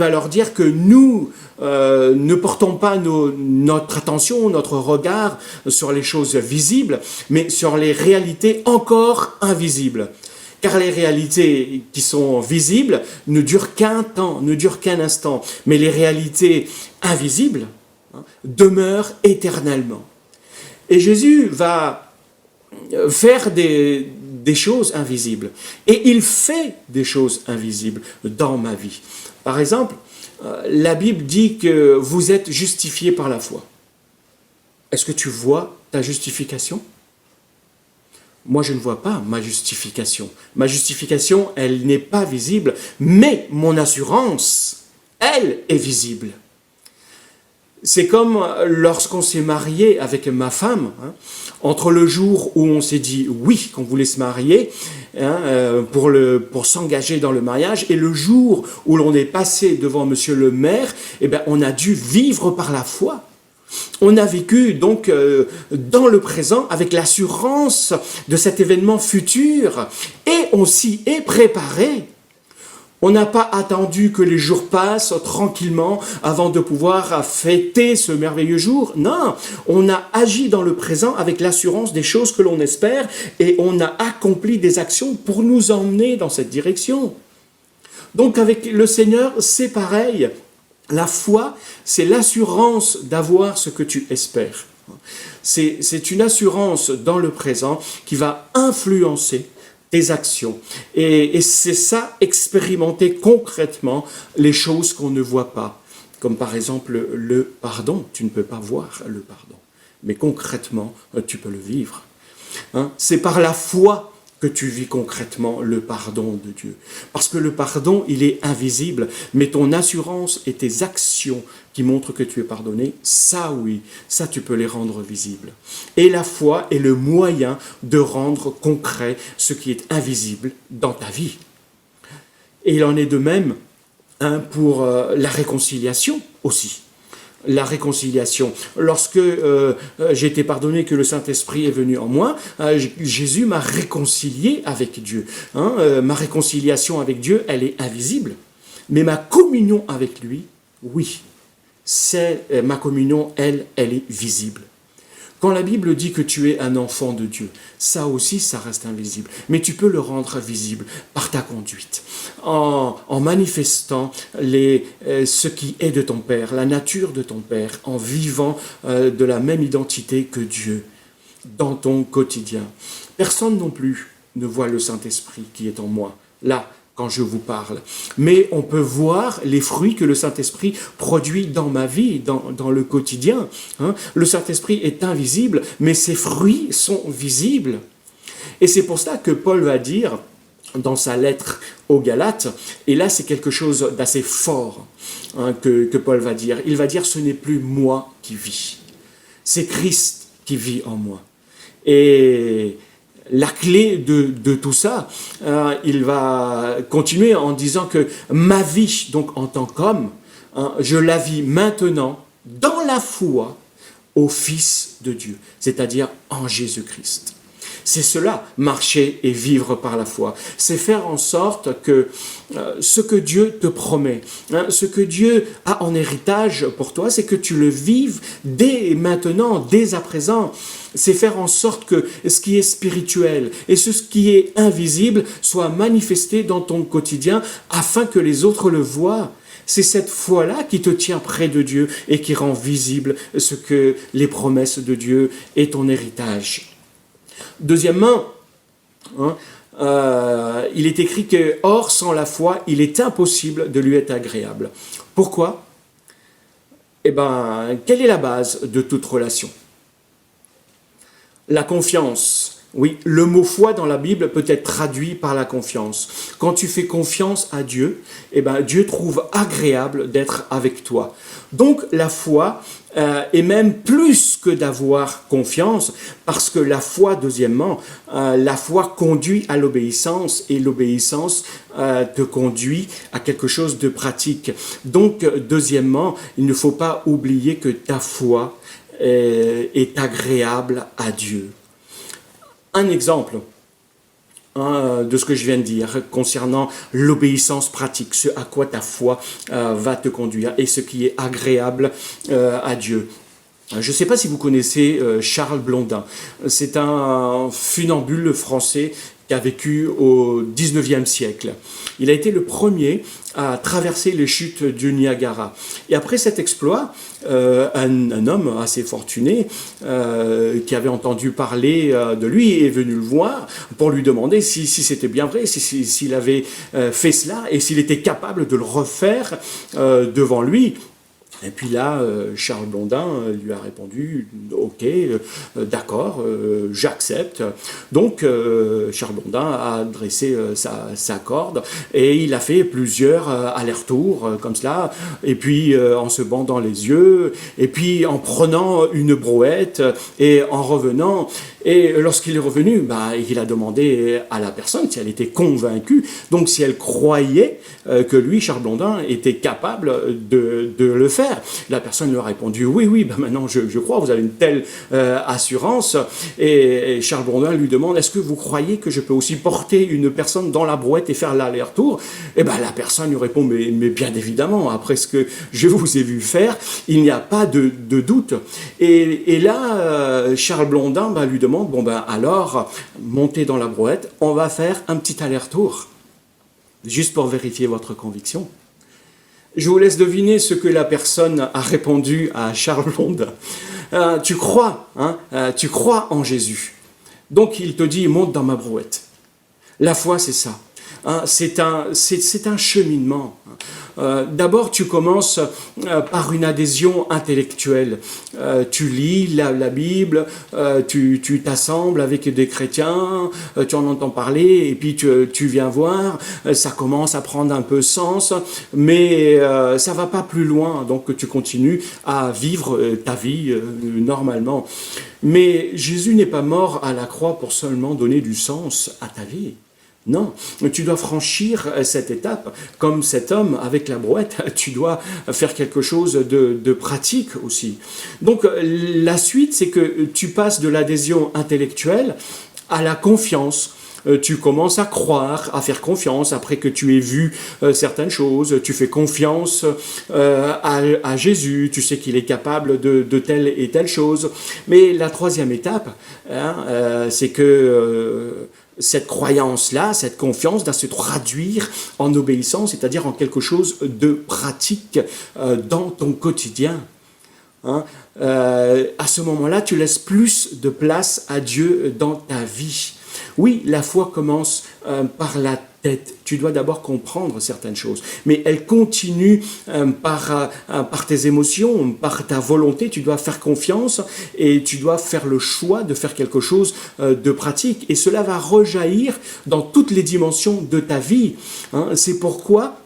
leur dire que nous ne portons pas notre attention, notre regard sur les choses visibles, mais sur les réalités encore invisibles. Car les réalités qui sont visibles ne durent qu'un temps, ne durent qu'un instant, mais les réalités invisibles demeurent éternellement. Et Jésus va faire des choses invisibles. Et il fait des choses invisibles dans ma vie. Par exemple, la Bible dit que vous êtes justifiés par la foi. Est-ce que tu vois ta justification? Moi, je ne vois pas ma justification. Ma justification, elle n'est pas visible, mais mon assurance, elle est visible. C'est comme lorsqu'on s'est marié avec ma femme, entre le jour où on s'est dit oui, qu'on voulait se marier, pour s'engager dans le mariage, et le jour où l'on est passé devant monsieur le maire, on a dû vivre par la foi. On a vécu donc dans le présent avec l'assurance de cet événement futur, et on s'y est préparé. On n'a pas attendu que les jours passent tranquillement avant de pouvoir fêter ce merveilleux jour. Non, on a agi dans le présent avec l'assurance des choses que l'on espère et on a accompli des actions pour nous emmener dans cette direction. Donc avec le Seigneur, c'est pareil. La foi, c'est l'assurance d'avoir ce que tu espères. C'est une assurance dans le présent qui va influencer tes actions. Et c'est ça, expérimenter concrètement les choses qu'on ne voit pas. comme par exemple le pardon. Tu ne peux pas voir le pardon, mais concrètement, tu peux le vivre. Hein? C'est par la foi que tu vis concrètement le pardon de Dieu. Parce que le pardon, il est invisible, mais ton assurance et tes actions qui montrent que tu es pardonné, ça oui, ça tu peux les rendre visibles. Et la foi est le moyen de rendre concret ce qui est invisible dans ta vie. Et il en est de même pour la réconciliation aussi. La réconciliation. Lorsque j'ai été pardonné, que le Saint-Esprit est venu en moi, Jésus m'a réconcilié avec Dieu. Ma réconciliation avec Dieu, elle est invisible. Mais ma communion avec lui, oui, ma communion, elle est visible. Quand la Bible dit que tu es un enfant de Dieu, ça aussi, ça reste invisible. Mais tu peux le rendre visible par ta conduite, en manifestant ce qui est de ton Père, la nature de ton Père, en vivant de la même identité que Dieu dans ton quotidien. Personne non plus ne voit le Saint-Esprit qui est en moi, là, quand je vous parle. Mais on peut voir les fruits que le Saint-Esprit produit dans ma vie, dans le quotidien. Le Saint-Esprit est invisible, mais ses fruits sont visibles. Et c'est pour ça que Paul va dire, dans sa lettre aux Galates, et là c'est quelque chose d'assez fort que Paul va dire. Il va dire, ce n'est plus moi qui vis, c'est Christ qui vit en moi. Et la clé de tout ça, il va continuer en disant que ma vie, donc en tant qu'homme, je la vis maintenant dans la foi au Fils de Dieu, c'est-à-dire en Jésus-Christ. C'est cela, marcher et vivre par la foi. C'est faire en sorte que ce que Dieu te promet, ce que Dieu a en héritage pour toi, c'est que tu le vives dès maintenant, dès à présent. C'est faire en sorte que ce qui est spirituel et ce qui est invisible soit manifesté dans ton quotidien afin que les autres le voient. C'est cette foi-là qui te tient près de Dieu et qui rend visible ce que les promesses de Dieu et ton héritage. Deuxièmement, il est écrit que, or, sans la foi, il est impossible de lui être agréable. Pourquoi ? Eh bien, quelle est la base de toute relation ? La confiance. Oui, le mot foi dans la Bible peut être traduit par la confiance. Quand tu fais confiance à Dieu, eh ben, Dieu trouve agréable d'être avec toi. Donc la foi est même plus que d'avoir confiance, parce que la foi, deuxièmement, la foi conduit à l'obéissance, et l'obéissance te conduit à quelque chose de pratique. Donc, deuxièmement, il ne faut pas oublier que ta foi est agréable à Dieu. Un exemple de ce que je viens de dire concernant l'obéissance pratique, ce à quoi ta foi va te conduire et ce qui est agréable à Dieu. Je ne sais pas si vous connaissez Charles Blondin. C'est un funambule français qui a vécu au XIXe siècle. Il a été le premier à traverser les chutes du Niagara. Et après cet exploit, un homme assez fortuné qui avait entendu parler de lui est venu le voir pour lui demander si c'était bien vrai, s'il avait fait cela et s'il était capable de le refaire devant lui. Et puis là, Charles Blondin lui a répondu « Ok, d'accord, j'accepte ». Donc, Charles Blondin a dressé sa corde et il a fait plusieurs allers-retours comme cela, et puis en se bandant les yeux, et puis en prenant une brouette et en revenant. Et lorsqu'il est revenu, il a demandé à la personne si elle était convaincue, donc si elle croyait que lui, Charles Blondin, était capable de le faire. La personne lui a répondu « Oui, maintenant je crois, vous avez une telle assurance ». Et Charles Blondin lui demande « Est-ce que vous croyez que je peux aussi porter une personne dans la brouette et faire l'aller-retour ?» Et la personne lui répond « Mais bien évidemment, après ce que je vous ai vu faire, il n'y a pas de doute ». Et là, Charles Blondin lui demande « alors, montez dans la brouette, on va faire un petit aller-retour, juste pour vérifier votre conviction ». Je vous laisse deviner ce que la personne a répondu à Charles Blondin. Tu crois en Jésus. Donc il te dit, monte dans ma brouette. La foi, c'est ça. C'est un cheminement. D'abord, tu commences par une adhésion intellectuelle. Tu lis la Bible, tu t'assembles avec des chrétiens, tu en entends parler, et puis tu viens voir, ça commence à prendre un peu sens, mais ça va pas plus loin, donc tu continues à vivre ta vie normalement. Mais Jésus n'est pas mort à la croix pour seulement donner du sens à ta vie. Non, tu dois franchir cette étape. Comme cet homme avec la brouette, tu dois faire quelque chose de pratique aussi. Donc la suite, c'est que tu passes de l'adhésion intellectuelle à la confiance. Tu commences à croire, à faire confiance après que tu aies vu certaines choses. Tu fais confiance à Jésus. Tu sais qu'il est capable de telle et telle chose. Mais la troisième étape, c'est que cette croyance-là, cette confiance doit se traduire en obéissance, c'est-à-dire en quelque chose de pratique dans ton quotidien. À ce moment-là, tu laisses plus de place à Dieu dans ta vie. Oui, la foi commence par la tête. Tu dois d'abord comprendre certaines choses, mais elle continue par tes émotions, par ta volonté. Tu dois faire confiance et tu dois faire le choix de faire quelque chose de pratique. Et cela va rejaillir dans toutes les dimensions de ta vie. C'est pourquoi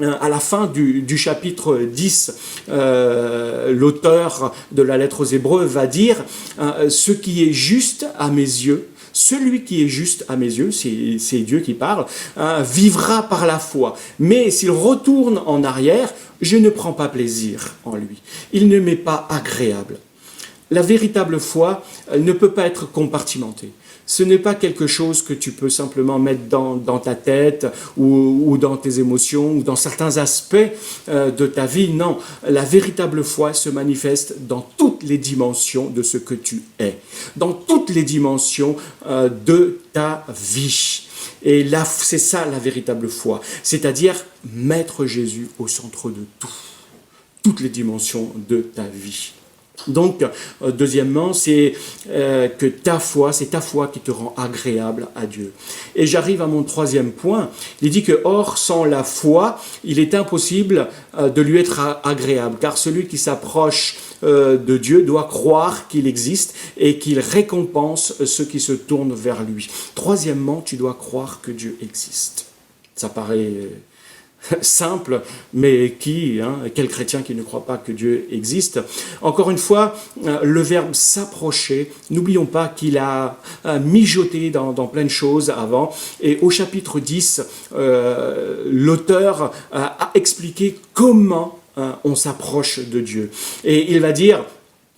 à la fin du chapitre 10, l'auteur de la lettre aux Hébreux va dire « Ce qui est juste à mes yeux, celui qui est juste à mes yeux, c'est Dieu qui parle, vivra par la foi. Mais s'il retourne en arrière, je ne prends pas plaisir en lui. Il ne m'est pas agréable. » La véritable foi ne peut pas être compartimentée. Ce n'est pas quelque chose que tu peux simplement mettre dans ta tête ou dans tes émotions ou dans certains aspects de ta vie. Non, la véritable foi se manifeste dans toutes les dimensions de ce que tu es, dans toutes les dimensions de ta vie. Et là, c'est ça la véritable foi, c'est-à-dire mettre Jésus au centre de tout, toutes les dimensions de ta vie. Donc, deuxièmement, c'est que c'est ta foi qui te rend agréable à Dieu. Et j'arrive à mon troisième point. Il dit que, or, sans la foi, il est impossible de lui être agréable, car celui qui s'approche de Dieu doit croire qu'il existe et qu'il récompense ceux qui se tournent vers lui. Troisièmement, tu dois croire que Dieu existe. Ça paraît simple, mais quel chrétien qui ne croit pas que Dieu existe? Encore une fois, le verbe s'approcher, n'oublions pas qu'il a mijoté dans plein de choses avant, et au chapitre 10, l'auteur a expliqué comment on s'approche de Dieu. Et il va dire,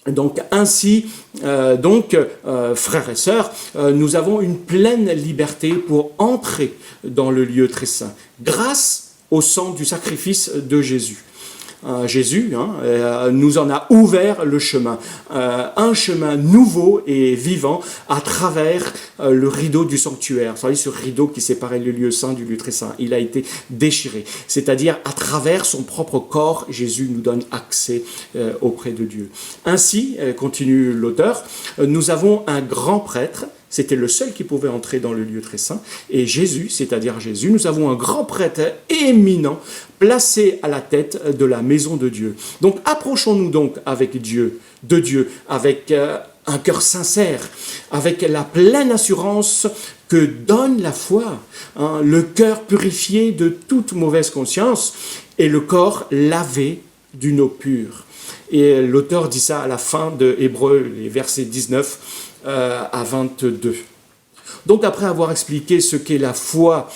donc ainsi, frères et sœurs, nous avons une pleine liberté pour entrer dans le lieu très saint, grâce au sang du sacrifice de Jésus. Jésus nous en a ouvert le chemin, un chemin nouveau et vivant à travers le rideau du sanctuaire. Vous savez, ce rideau qui séparait le lieu saint du lieu très saint, il a été déchiré. C'est-à-dire, à travers son propre corps, Jésus nous donne accès auprès de Dieu. Ainsi, continue l'auteur, nous avons un grand prêtre. C'était le seul qui pouvait entrer dans le lieu très saint. Et Jésus, c'est-à-dire Jésus, nous avons un grand prêtre éminent placé à la tête de la maison de Dieu. Donc approchons-nous donc avec Dieu, de Dieu, avec un cœur sincère, avec la pleine assurance que donne la foi, le cœur purifié de toute mauvaise conscience et le corps lavé d'une eau pure. Et l'auteur dit ça à la fin de Hébreux, les versets 19 à 22. Donc après avoir expliqué ce qu'est la foi,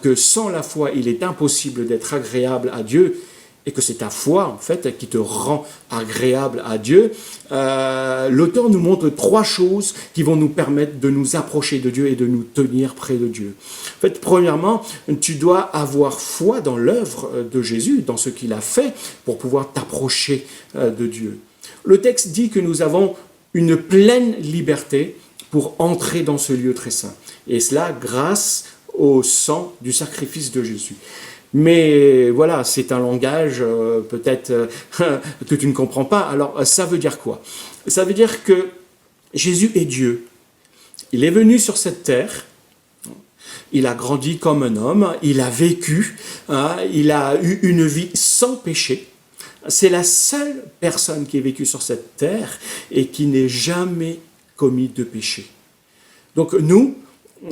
que sans la foi il est impossible d'être agréable à Dieu, et que c'est ta foi en fait qui te rend agréable à Dieu, l'auteur nous montre 3 choses qui vont nous permettre de nous approcher de Dieu et de nous tenir près de Dieu. En fait, premièrement, tu dois avoir foi dans l'œuvre de Jésus, dans ce qu'il a fait pour pouvoir t'approcher de Dieu. Le texte dit que nous avons une pleine liberté pour entrer dans ce lieu très saint. Et cela grâce au sang du sacrifice de Jésus. Mais voilà, c'est un langage peut-être que tu ne comprends pas. Alors ça veut dire quoi? Ça veut dire que Jésus est Dieu. Il est venu sur cette terre il a grandi comme un homme, il a vécu, il a eu une vie sans péché. C'est la seule personne qui ait vécu sur cette terre et qui n'ait jamais commis de péché. Donc nous,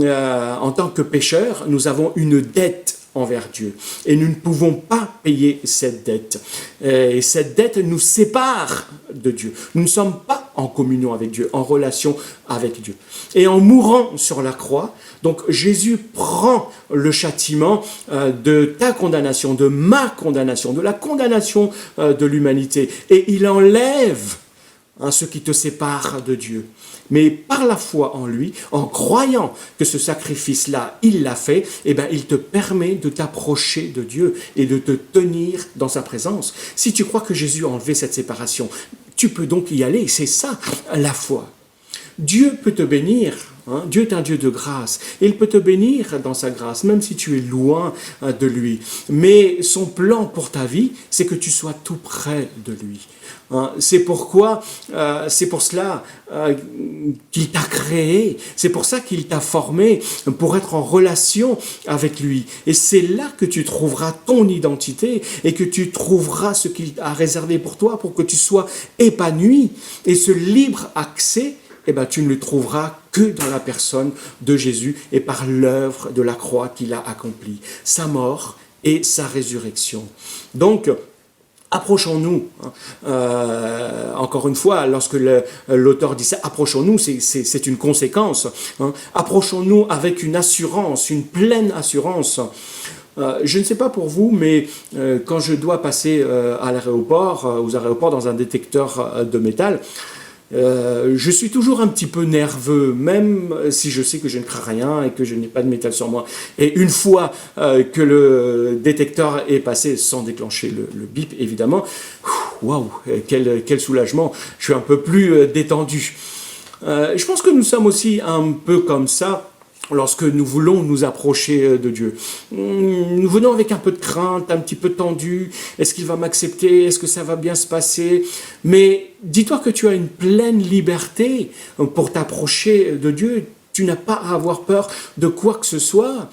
en tant que pécheurs, nous avons une dette envers Dieu et nous ne pouvons pas payer cette dette. Et cette dette nous sépare de Dieu. Nous ne sommes pas en communion avec Dieu, en relation avec Dieu. Et en mourant sur la croix, donc Jésus prend le châtiment de ta condamnation, de ma condamnation, de la condamnation de l'humanité, et il enlève ce qui te sépare de Dieu. Mais par la foi en lui, en croyant que ce sacrifice-là, il l'a fait, eh ben, il te permet de t'approcher de Dieu et de te tenir dans sa présence. Si tu crois que Jésus a enlevé cette séparation, tu peux donc y aller. C'est ça, la foi. Dieu peut te bénir. Dieu est un Dieu de grâce. Il peut te bénir dans sa grâce, même si tu es loin de lui. Mais son plan pour ta vie, c'est que tu sois tout près de lui. C'est pourquoi, c'est pour cela qu'il t'a créé, c'est pour ça qu'il t'a formé, pour être en relation avec lui. Et c'est là que tu trouveras ton identité et que tu trouveras ce qu'il a réservé pour toi, pour que tu sois épanoui. Et ce libre accès, eh ben, tu ne le trouveras que dans la personne de Jésus et par l'œuvre de la croix qu'il a accomplie, sa mort et sa résurrection. Donc, approchons-nous. Encore une fois, lorsque l'auteur dit ça, approchons-nous, c'est une conséquence. Approchons-nous avec une assurance, une pleine assurance. Je ne sais pas pour vous, mais quand je dois passer à l'aéroport, aux aéroports dans un détecteur de métal, je suis toujours un petit peu nerveux, même si je sais que je ne crains rien et que je n'ai pas de métal sur moi. Et une fois que le détecteur est passé, sans déclencher le bip évidemment, waouh, quel soulagement, je suis un peu plus détendu. Je pense que nous sommes aussi un peu comme ça lorsque nous voulons nous approcher de Dieu. Nous venons avec un peu de crainte, un petit peu tendu. Est-ce qu'il va m'accepter? Est-ce que ça va bien se passer? Mais dis-toi que tu as une pleine liberté pour t'approcher de Dieu. Tu n'as pas à avoir peur de quoi que ce soit.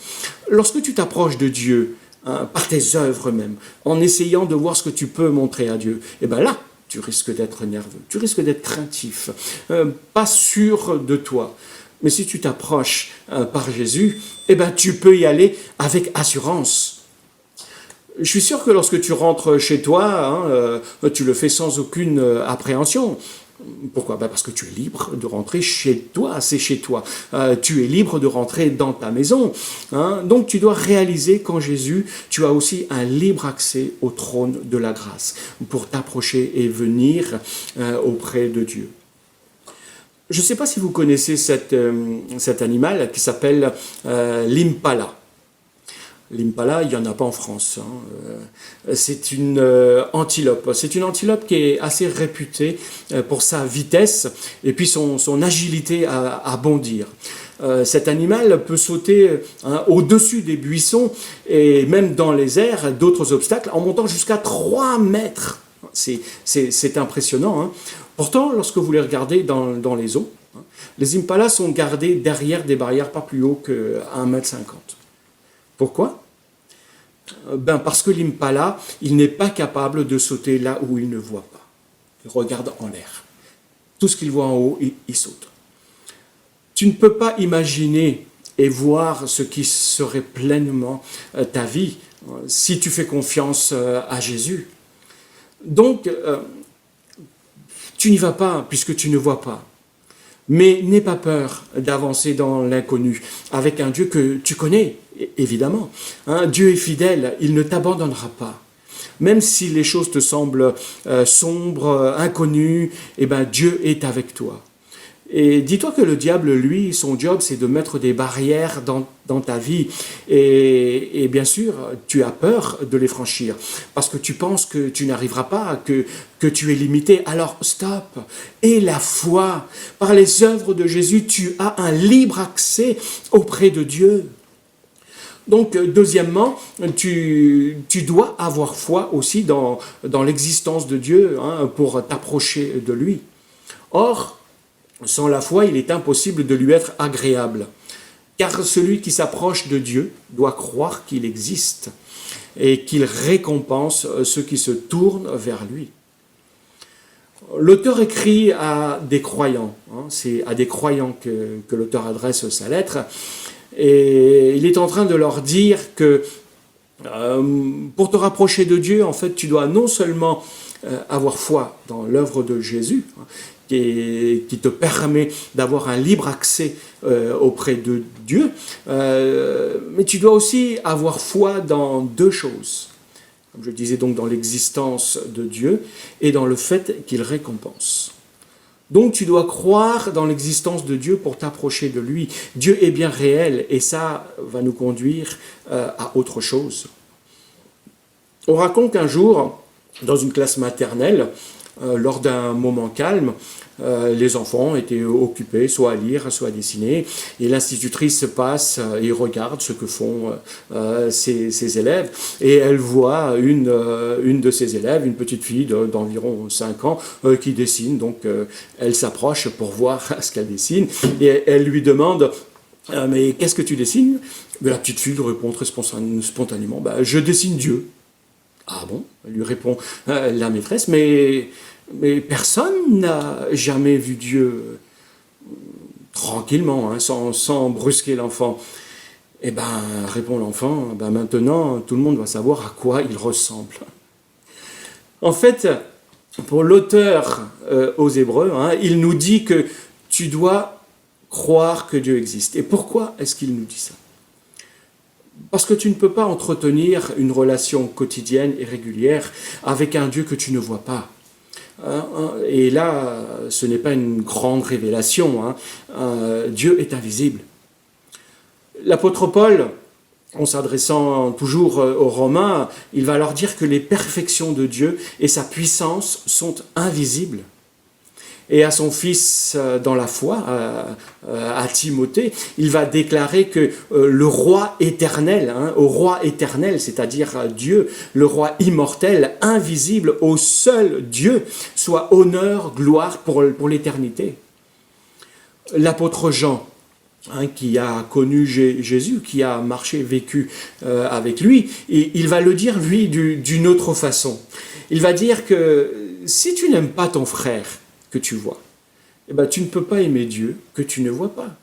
Lorsque tu t'approches de Dieu, par tes œuvres même, en essayant de voir ce que tu peux montrer à Dieu, et bien là, tu risques d'être nerveux, tu risques d'être craintif, pas sûr de toi. Mais si tu t'approches par Jésus, eh ben, tu peux y aller avec assurance. Je suis sûr que lorsque tu rentres chez toi, tu le fais sans aucune appréhension. Pourquoi? Parce que tu es libre de rentrer chez toi, c'est chez toi. Tu es libre de rentrer dans ta maison. Donc tu dois réaliser qu'en Jésus, tu as aussi un libre accès au trône de la grâce pour t'approcher et venir auprès de Dieu. Je ne sais pas si vous connaissez cet animal qui s'appelle l'impala. L'impala, il n'y en a pas en France. C'est une antilope. C'est une antilope qui est assez réputée pour sa vitesse et puis son agilité à bondir. Cet animal peut sauter au-dessus des buissons et même dans les airs, d'autres obstacles, en montant jusqu'à 3 mètres. C'est impressionnant. Pourtant, lorsque vous les regardez dans les eaux, les impalas sont gardés derrière des barrières pas plus haut que 1,50 m. Pourquoi? Parce que l'impala, il n'est pas capable de sauter là où il ne voit pas. Il regarde en l'air. Tout ce qu'il voit en haut, il saute. Tu ne peux pas imaginer et voir ce qui serait pleinement ta vie si tu fais confiance à Jésus. Donc, tu n'y vas pas puisque tu ne vois pas. Mais n'aie pas peur d'avancer dans l'inconnu avec un Dieu que tu connais, évidemment. Dieu est fidèle, il ne t'abandonnera pas. Même si les choses te semblent sombres, inconnues, eh ben Dieu est avec toi. Et dis-toi que le diable, lui, son job, c'est de mettre des barrières dans ta vie. Et bien sûr, tu as peur de les franchir parce que tu penses que tu n'arriveras pas, que tu es limité. Alors, stop. Et la foi, par les œuvres de Jésus, tu as un libre accès auprès de Dieu. Donc, deuxièmement, tu dois avoir foi aussi dans l'existence de Dieu pour t'approcher de lui. Or, sans la foi, il est impossible de lui être agréable. Car celui qui s'approche de Dieu doit croire qu'il existe et qu'il récompense ceux qui se tournent vers lui. L'auteur écrit à des croyants, c'est à des croyants que l'auteur adresse sa lettre, et il est en train de leur dire que pour te rapprocher de Dieu, en fait, tu dois non seulement avoir foi dans l'œuvre de Jésus, qui te permet d'avoir un libre accès auprès de Dieu, mais tu dois aussi avoir foi dans deux choses. Comme je disais donc, dans l'existence de Dieu et dans le fait qu'il récompense. Donc tu dois croire dans l'existence de Dieu pour t'approcher de lui. Dieu est bien réel et ça va nous conduire à autre chose. On raconte qu'un jour, dans une classe maternelle, lors d'un moment calme, les enfants étaient occupés soit à lire, soit à dessiner, et l'institutrice passe et regarde ce que font ses élèves, et elle voit une de ses élèves, une petite fille d'environ 5 ans, qui dessine, donc elle s'approche pour voir ce qu'elle dessine, et elle lui demande « Mais qu'est-ce que tu dessines ?» Mais la petite fille lui répond très spontanément « Je dessine Dieu. » Ah bon ? Lui répond la maîtresse, mais personne n'a jamais vu Dieu tranquillement, sans brusquer l'enfant. Eh bien, répond l'enfant, maintenant, tout le monde va savoir à quoi il ressemble. En fait, pour l'auteur aux Hébreux, il nous dit que tu dois croire que Dieu existe. Et pourquoi est-ce qu'il nous dit ça ? Parce que tu ne peux pas entretenir une relation quotidienne et régulière avec un Dieu que tu ne vois pas. Et là, ce n'est pas une grande révélation. Dieu est invisible. L'apôtre Paul, en s'adressant toujours aux Romains, il va leur dire que les perfections de Dieu et sa puissance sont invisibles. Et à son fils dans la foi, à Timothée, il va déclarer que le roi éternel, au roi éternel, c'est-à-dire à Dieu, le roi immortel, invisible au seul Dieu, soit honneur, gloire pour l'éternité. L'apôtre Jean, qui a connu Jésus, qui a marché, vécu avec lui, et il va le dire, lui, d'une autre façon. Il va dire que si tu n'aimes pas ton frère, que tu vois, tu ne peux pas aimer Dieu que tu ne vois pas.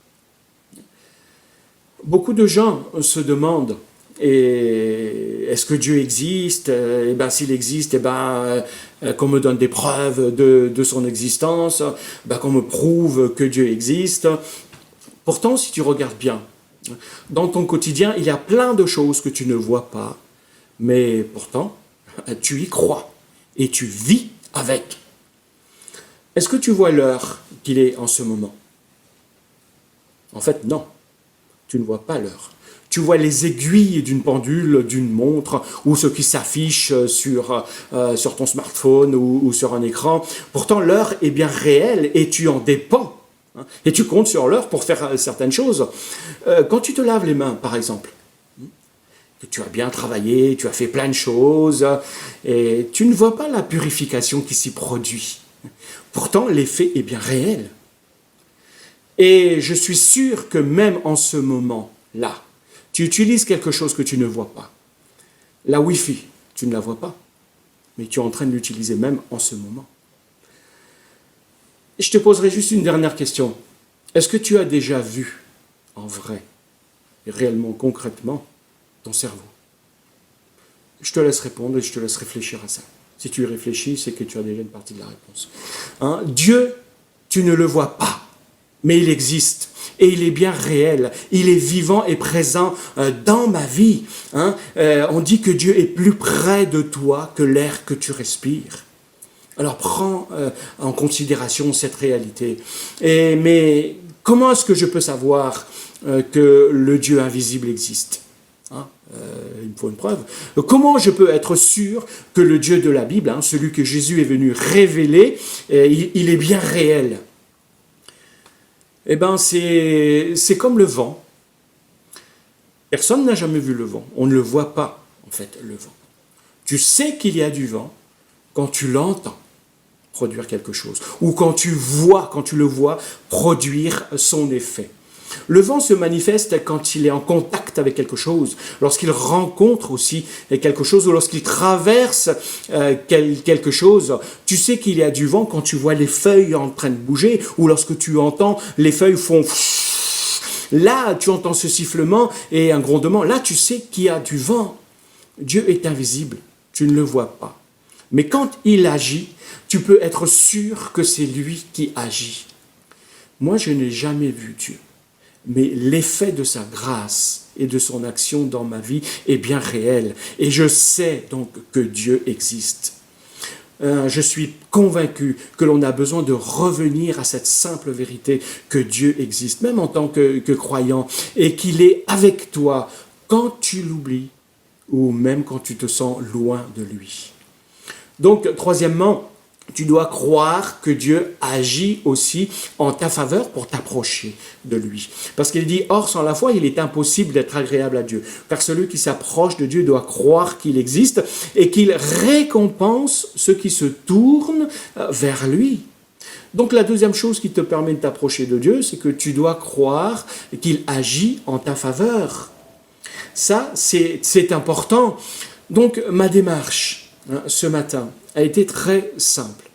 Beaucoup de gens se demandent, est-ce que Dieu existe ? S'il existe, qu'on me donne des preuves de son existence, qu'on me prouve que Dieu existe. Pourtant, si tu regardes bien, dans ton quotidien, il y a plein de choses que tu ne vois pas, mais pourtant, tu y crois et tu vis avec. Est-ce que tu vois l'heure qu'il est en ce moment ? En fait, non. Tu ne vois pas l'heure. Tu vois les aiguilles d'une pendule, d'une montre, ou ce qui s'affiche sur ton smartphone ou sur un écran. Pourtant, l'heure est bien réelle et tu en dépends. Et tu comptes sur l'heure pour faire certaines choses. Quand tu te laves les mains, par exemple, que tu as bien travaillé, tu as fait plein de choses, et tu ne vois pas la purification qui s'y produit. Pourtant, l'effet est bien réel. Et je suis sûr que même en ce moment-là, tu utilises quelque chose que tu ne vois pas. La Wi-Fi, tu ne la vois pas, mais tu es en train de l'utiliser même en ce moment. Et je te poserai juste une dernière question. Est-ce que tu as déjà vu, en vrai, et réellement, concrètement, ton cerveau ? Je te laisse répondre et je te laisse réfléchir à ça. Si tu y réfléchis, c'est que tu as déjà une partie de la réponse. Dieu, tu ne le vois pas, mais il existe. Et il est bien réel. Il est vivant et présent dans ma vie. On dit que Dieu est plus près de toi que l'air que tu respires. Alors prends en considération cette réalité. Mais comment est-ce que je peux savoir que le Dieu invisible existe ? Il me faut une preuve. Comment je peux être sûr que le Dieu de la Bible, celui que Jésus est venu révéler, il est bien réel ? C'est comme le vent. Personne n'a jamais vu le vent. On ne le voit pas, en fait, le vent. Tu sais qu'il y a du vent quand tu l'entends produire quelque chose, ou quand tu le vois produire son effet. Le vent se manifeste quand il est en contact avec quelque chose, lorsqu'il rencontre aussi quelque chose ou lorsqu'il traverse quelque chose. Tu sais qu'il y a du vent quand tu vois les feuilles en train de bouger ou lorsque tu entends les feuilles font... Là, tu entends ce sifflement et un grondement. Là, tu sais qu'il y a du vent. Dieu est invisible, tu ne le vois pas. Mais quand il agit, tu peux être sûr que c'est lui qui agit. Moi, je n'ai jamais vu Dieu. Mais l'effet de sa grâce et de son action dans ma vie est bien réel. Et je sais donc que Dieu existe. Je suis convaincu que l'on a besoin de revenir à cette simple vérité que Dieu existe, même en tant que croyant, et qu'il est avec toi quand tu l'oublies ou même quand tu te sens loin de lui. Donc, troisièmement, tu dois croire que Dieu agit aussi en ta faveur pour t'approcher de lui. Parce qu'il dit, or sans la foi, il est impossible d'être agréable à Dieu. Car celui qui s'approche de Dieu doit croire qu'il existe et qu'il récompense ceux qui se tournent vers lui. Donc la deuxième chose qui te permet de t'approcher de Dieu, c'est que tu dois croire qu'il agit en ta faveur. Ça, c'est important. Donc ma démarche ce matin a été très simple.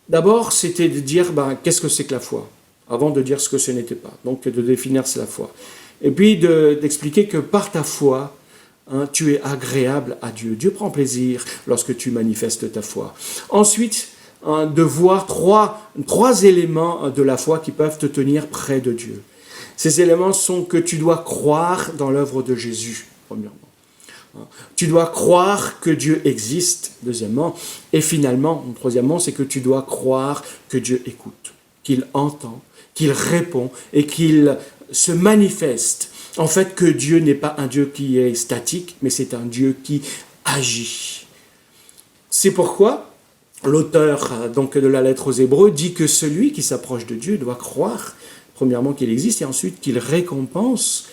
D'abord, c'était de dire qu'est-ce que c'est que la foi, avant de dire ce que ce n'était pas. Donc de définir c'est la foi. Et puis d'expliquer que par ta foi, tu es agréable à Dieu. Dieu prend plaisir lorsque tu manifestes ta foi. Ensuite, de voir trois éléments de la foi qui peuvent te tenir près de Dieu. Ces éléments sont que tu dois croire dans l'œuvre de Jésus, premièrement. Tu dois croire que Dieu existe, deuxièmement. Et finalement, troisièmement, c'est que tu dois croire que Dieu écoute, qu'il entend, qu'il répond et qu'il se manifeste. En fait, que Dieu n'est pas un Dieu qui est statique, mais c'est un Dieu qui agit. C'est pourquoi l'auteur donc de la lettre aux Hébreux dit que celui qui s'approche de Dieu doit croire, premièrement, qu'il existe et ensuite qu'il récompense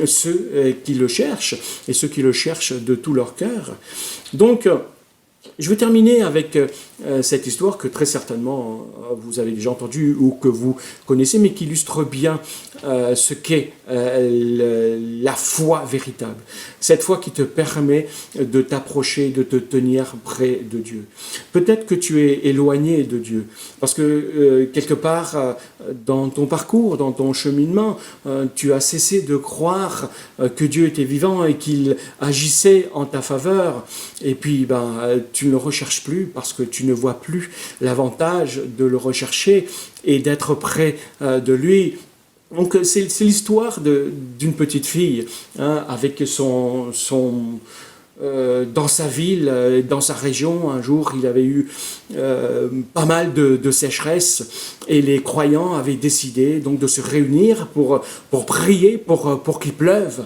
ceux qui le cherchent et ceux qui le cherchent de tout leur cœur. Donc, je vais terminer avec cette histoire que très certainement vous avez déjà entendue ou que vous connaissez, mais qui illustre bien ce qu'est la foi véritable. Cette foi qui te permet de t'approcher, de te tenir près de Dieu. Peut-être que tu es éloigné de Dieu, parce que quelque part dans ton parcours, dans ton cheminement, tu as cessé de croire que Dieu était vivant et qu'il agissait en ta faveur, et puis tu ne le recherches plus parce que tu ne vois plus l'avantage de le rechercher et d'être près de lui. Donc c'est l'histoire d'une petite fille avec dans sa ville, dans sa région, un jour il avait eu pas mal de sécheresse et les croyants avaient décidé donc de se réunir pour prier pour qu'il pleuve.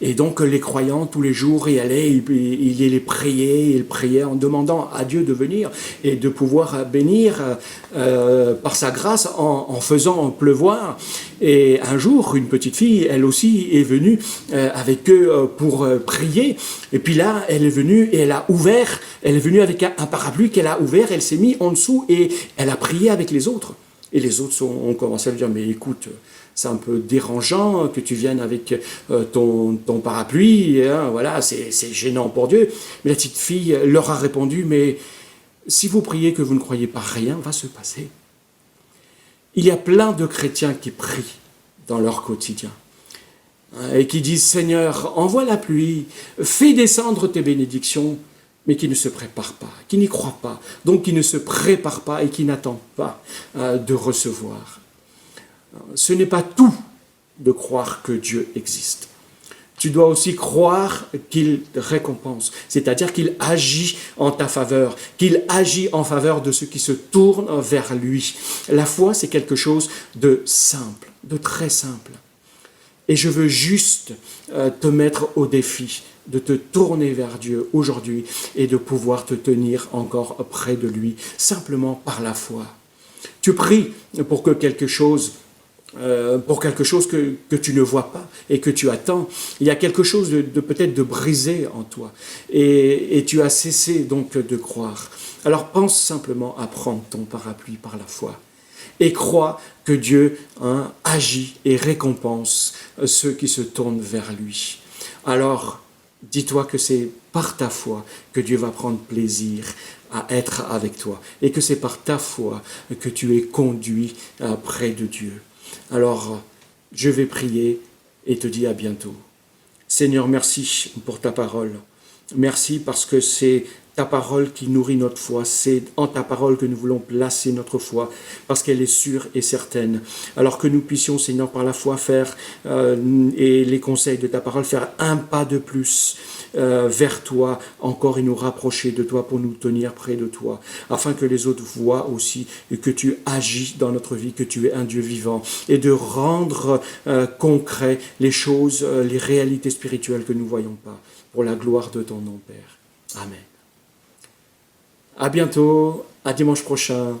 Et donc les croyants, tous les jours, y allaient, ils les priaient, ils priaient en demandant à Dieu de venir et de pouvoir bénir par sa grâce en faisant pleuvoir. Et un jour, une petite fille, elle aussi, est venue avec eux pour prier. Et puis là, elle est venue et elle est venue avec un parapluie qu'elle a ouvert, elle s'est mise en dessous et elle a prié avec les autres. Et les autres ont commencé à lui dire, mais écoute, c'est un peu dérangeant que tu viennes avec ton parapluie, voilà, c'est gênant pour Dieu. Mais la petite fille leur a répondu, mais si vous priez que vous ne croyez pas, rien va se passer. Il y a plein de chrétiens qui prient dans leur quotidien et qui disent, Seigneur, envoie la pluie, fais descendre tes bénédictions, mais qui ne se préparent pas, qui n'y croient pas, donc qui ne se préparent pas et qui n'attendent pas de recevoir. Ce n'est pas tout de croire que Dieu existe. Tu dois aussi croire qu'il récompense, c'est-à-dire qu'il agit en ta faveur, qu'il agit en faveur de ceux qui se tournent vers lui. La foi, c'est quelque chose de simple, de très simple. Et je veux juste te mettre au défi de te tourner vers Dieu aujourd'hui et de pouvoir te tenir encore près de lui, simplement par la foi. Tu pries pour quelque chose que tu ne vois pas et que tu attends. Il y a quelque chose de peut-être de brisé en toi et tu as cessé donc de croire. Alors pense simplement à prendre ton parapluie par la foi Et crois que Dieu agit et récompense ceux qui se tournent vers lui. Alors, dis-toi que c'est par ta foi que Dieu va prendre plaisir à être avec toi et que c'est par ta foi que tu es conduit près de Dieu. Alors, je vais prier et te dis à bientôt. Seigneur, merci pour ta parole. Merci parce que c'est ta parole qui nourrit notre foi. C'est en ta parole que nous voulons placer notre foi, parce qu'elle est sûre et certaine. Alors que nous puissions, Seigneur, par la foi faire, et les conseils de ta parole, faire un pas de plus vers toi encore et nous rapprocher de toi pour nous tenir près de toi, afin que les autres voient aussi que tu agis dans notre vie, que tu es un Dieu vivant, et de rendre concret les choses, les réalités spirituelles que nous ne voyons pas, pour la gloire de ton nom, Père. Amen. À bientôt, à dimanche prochain.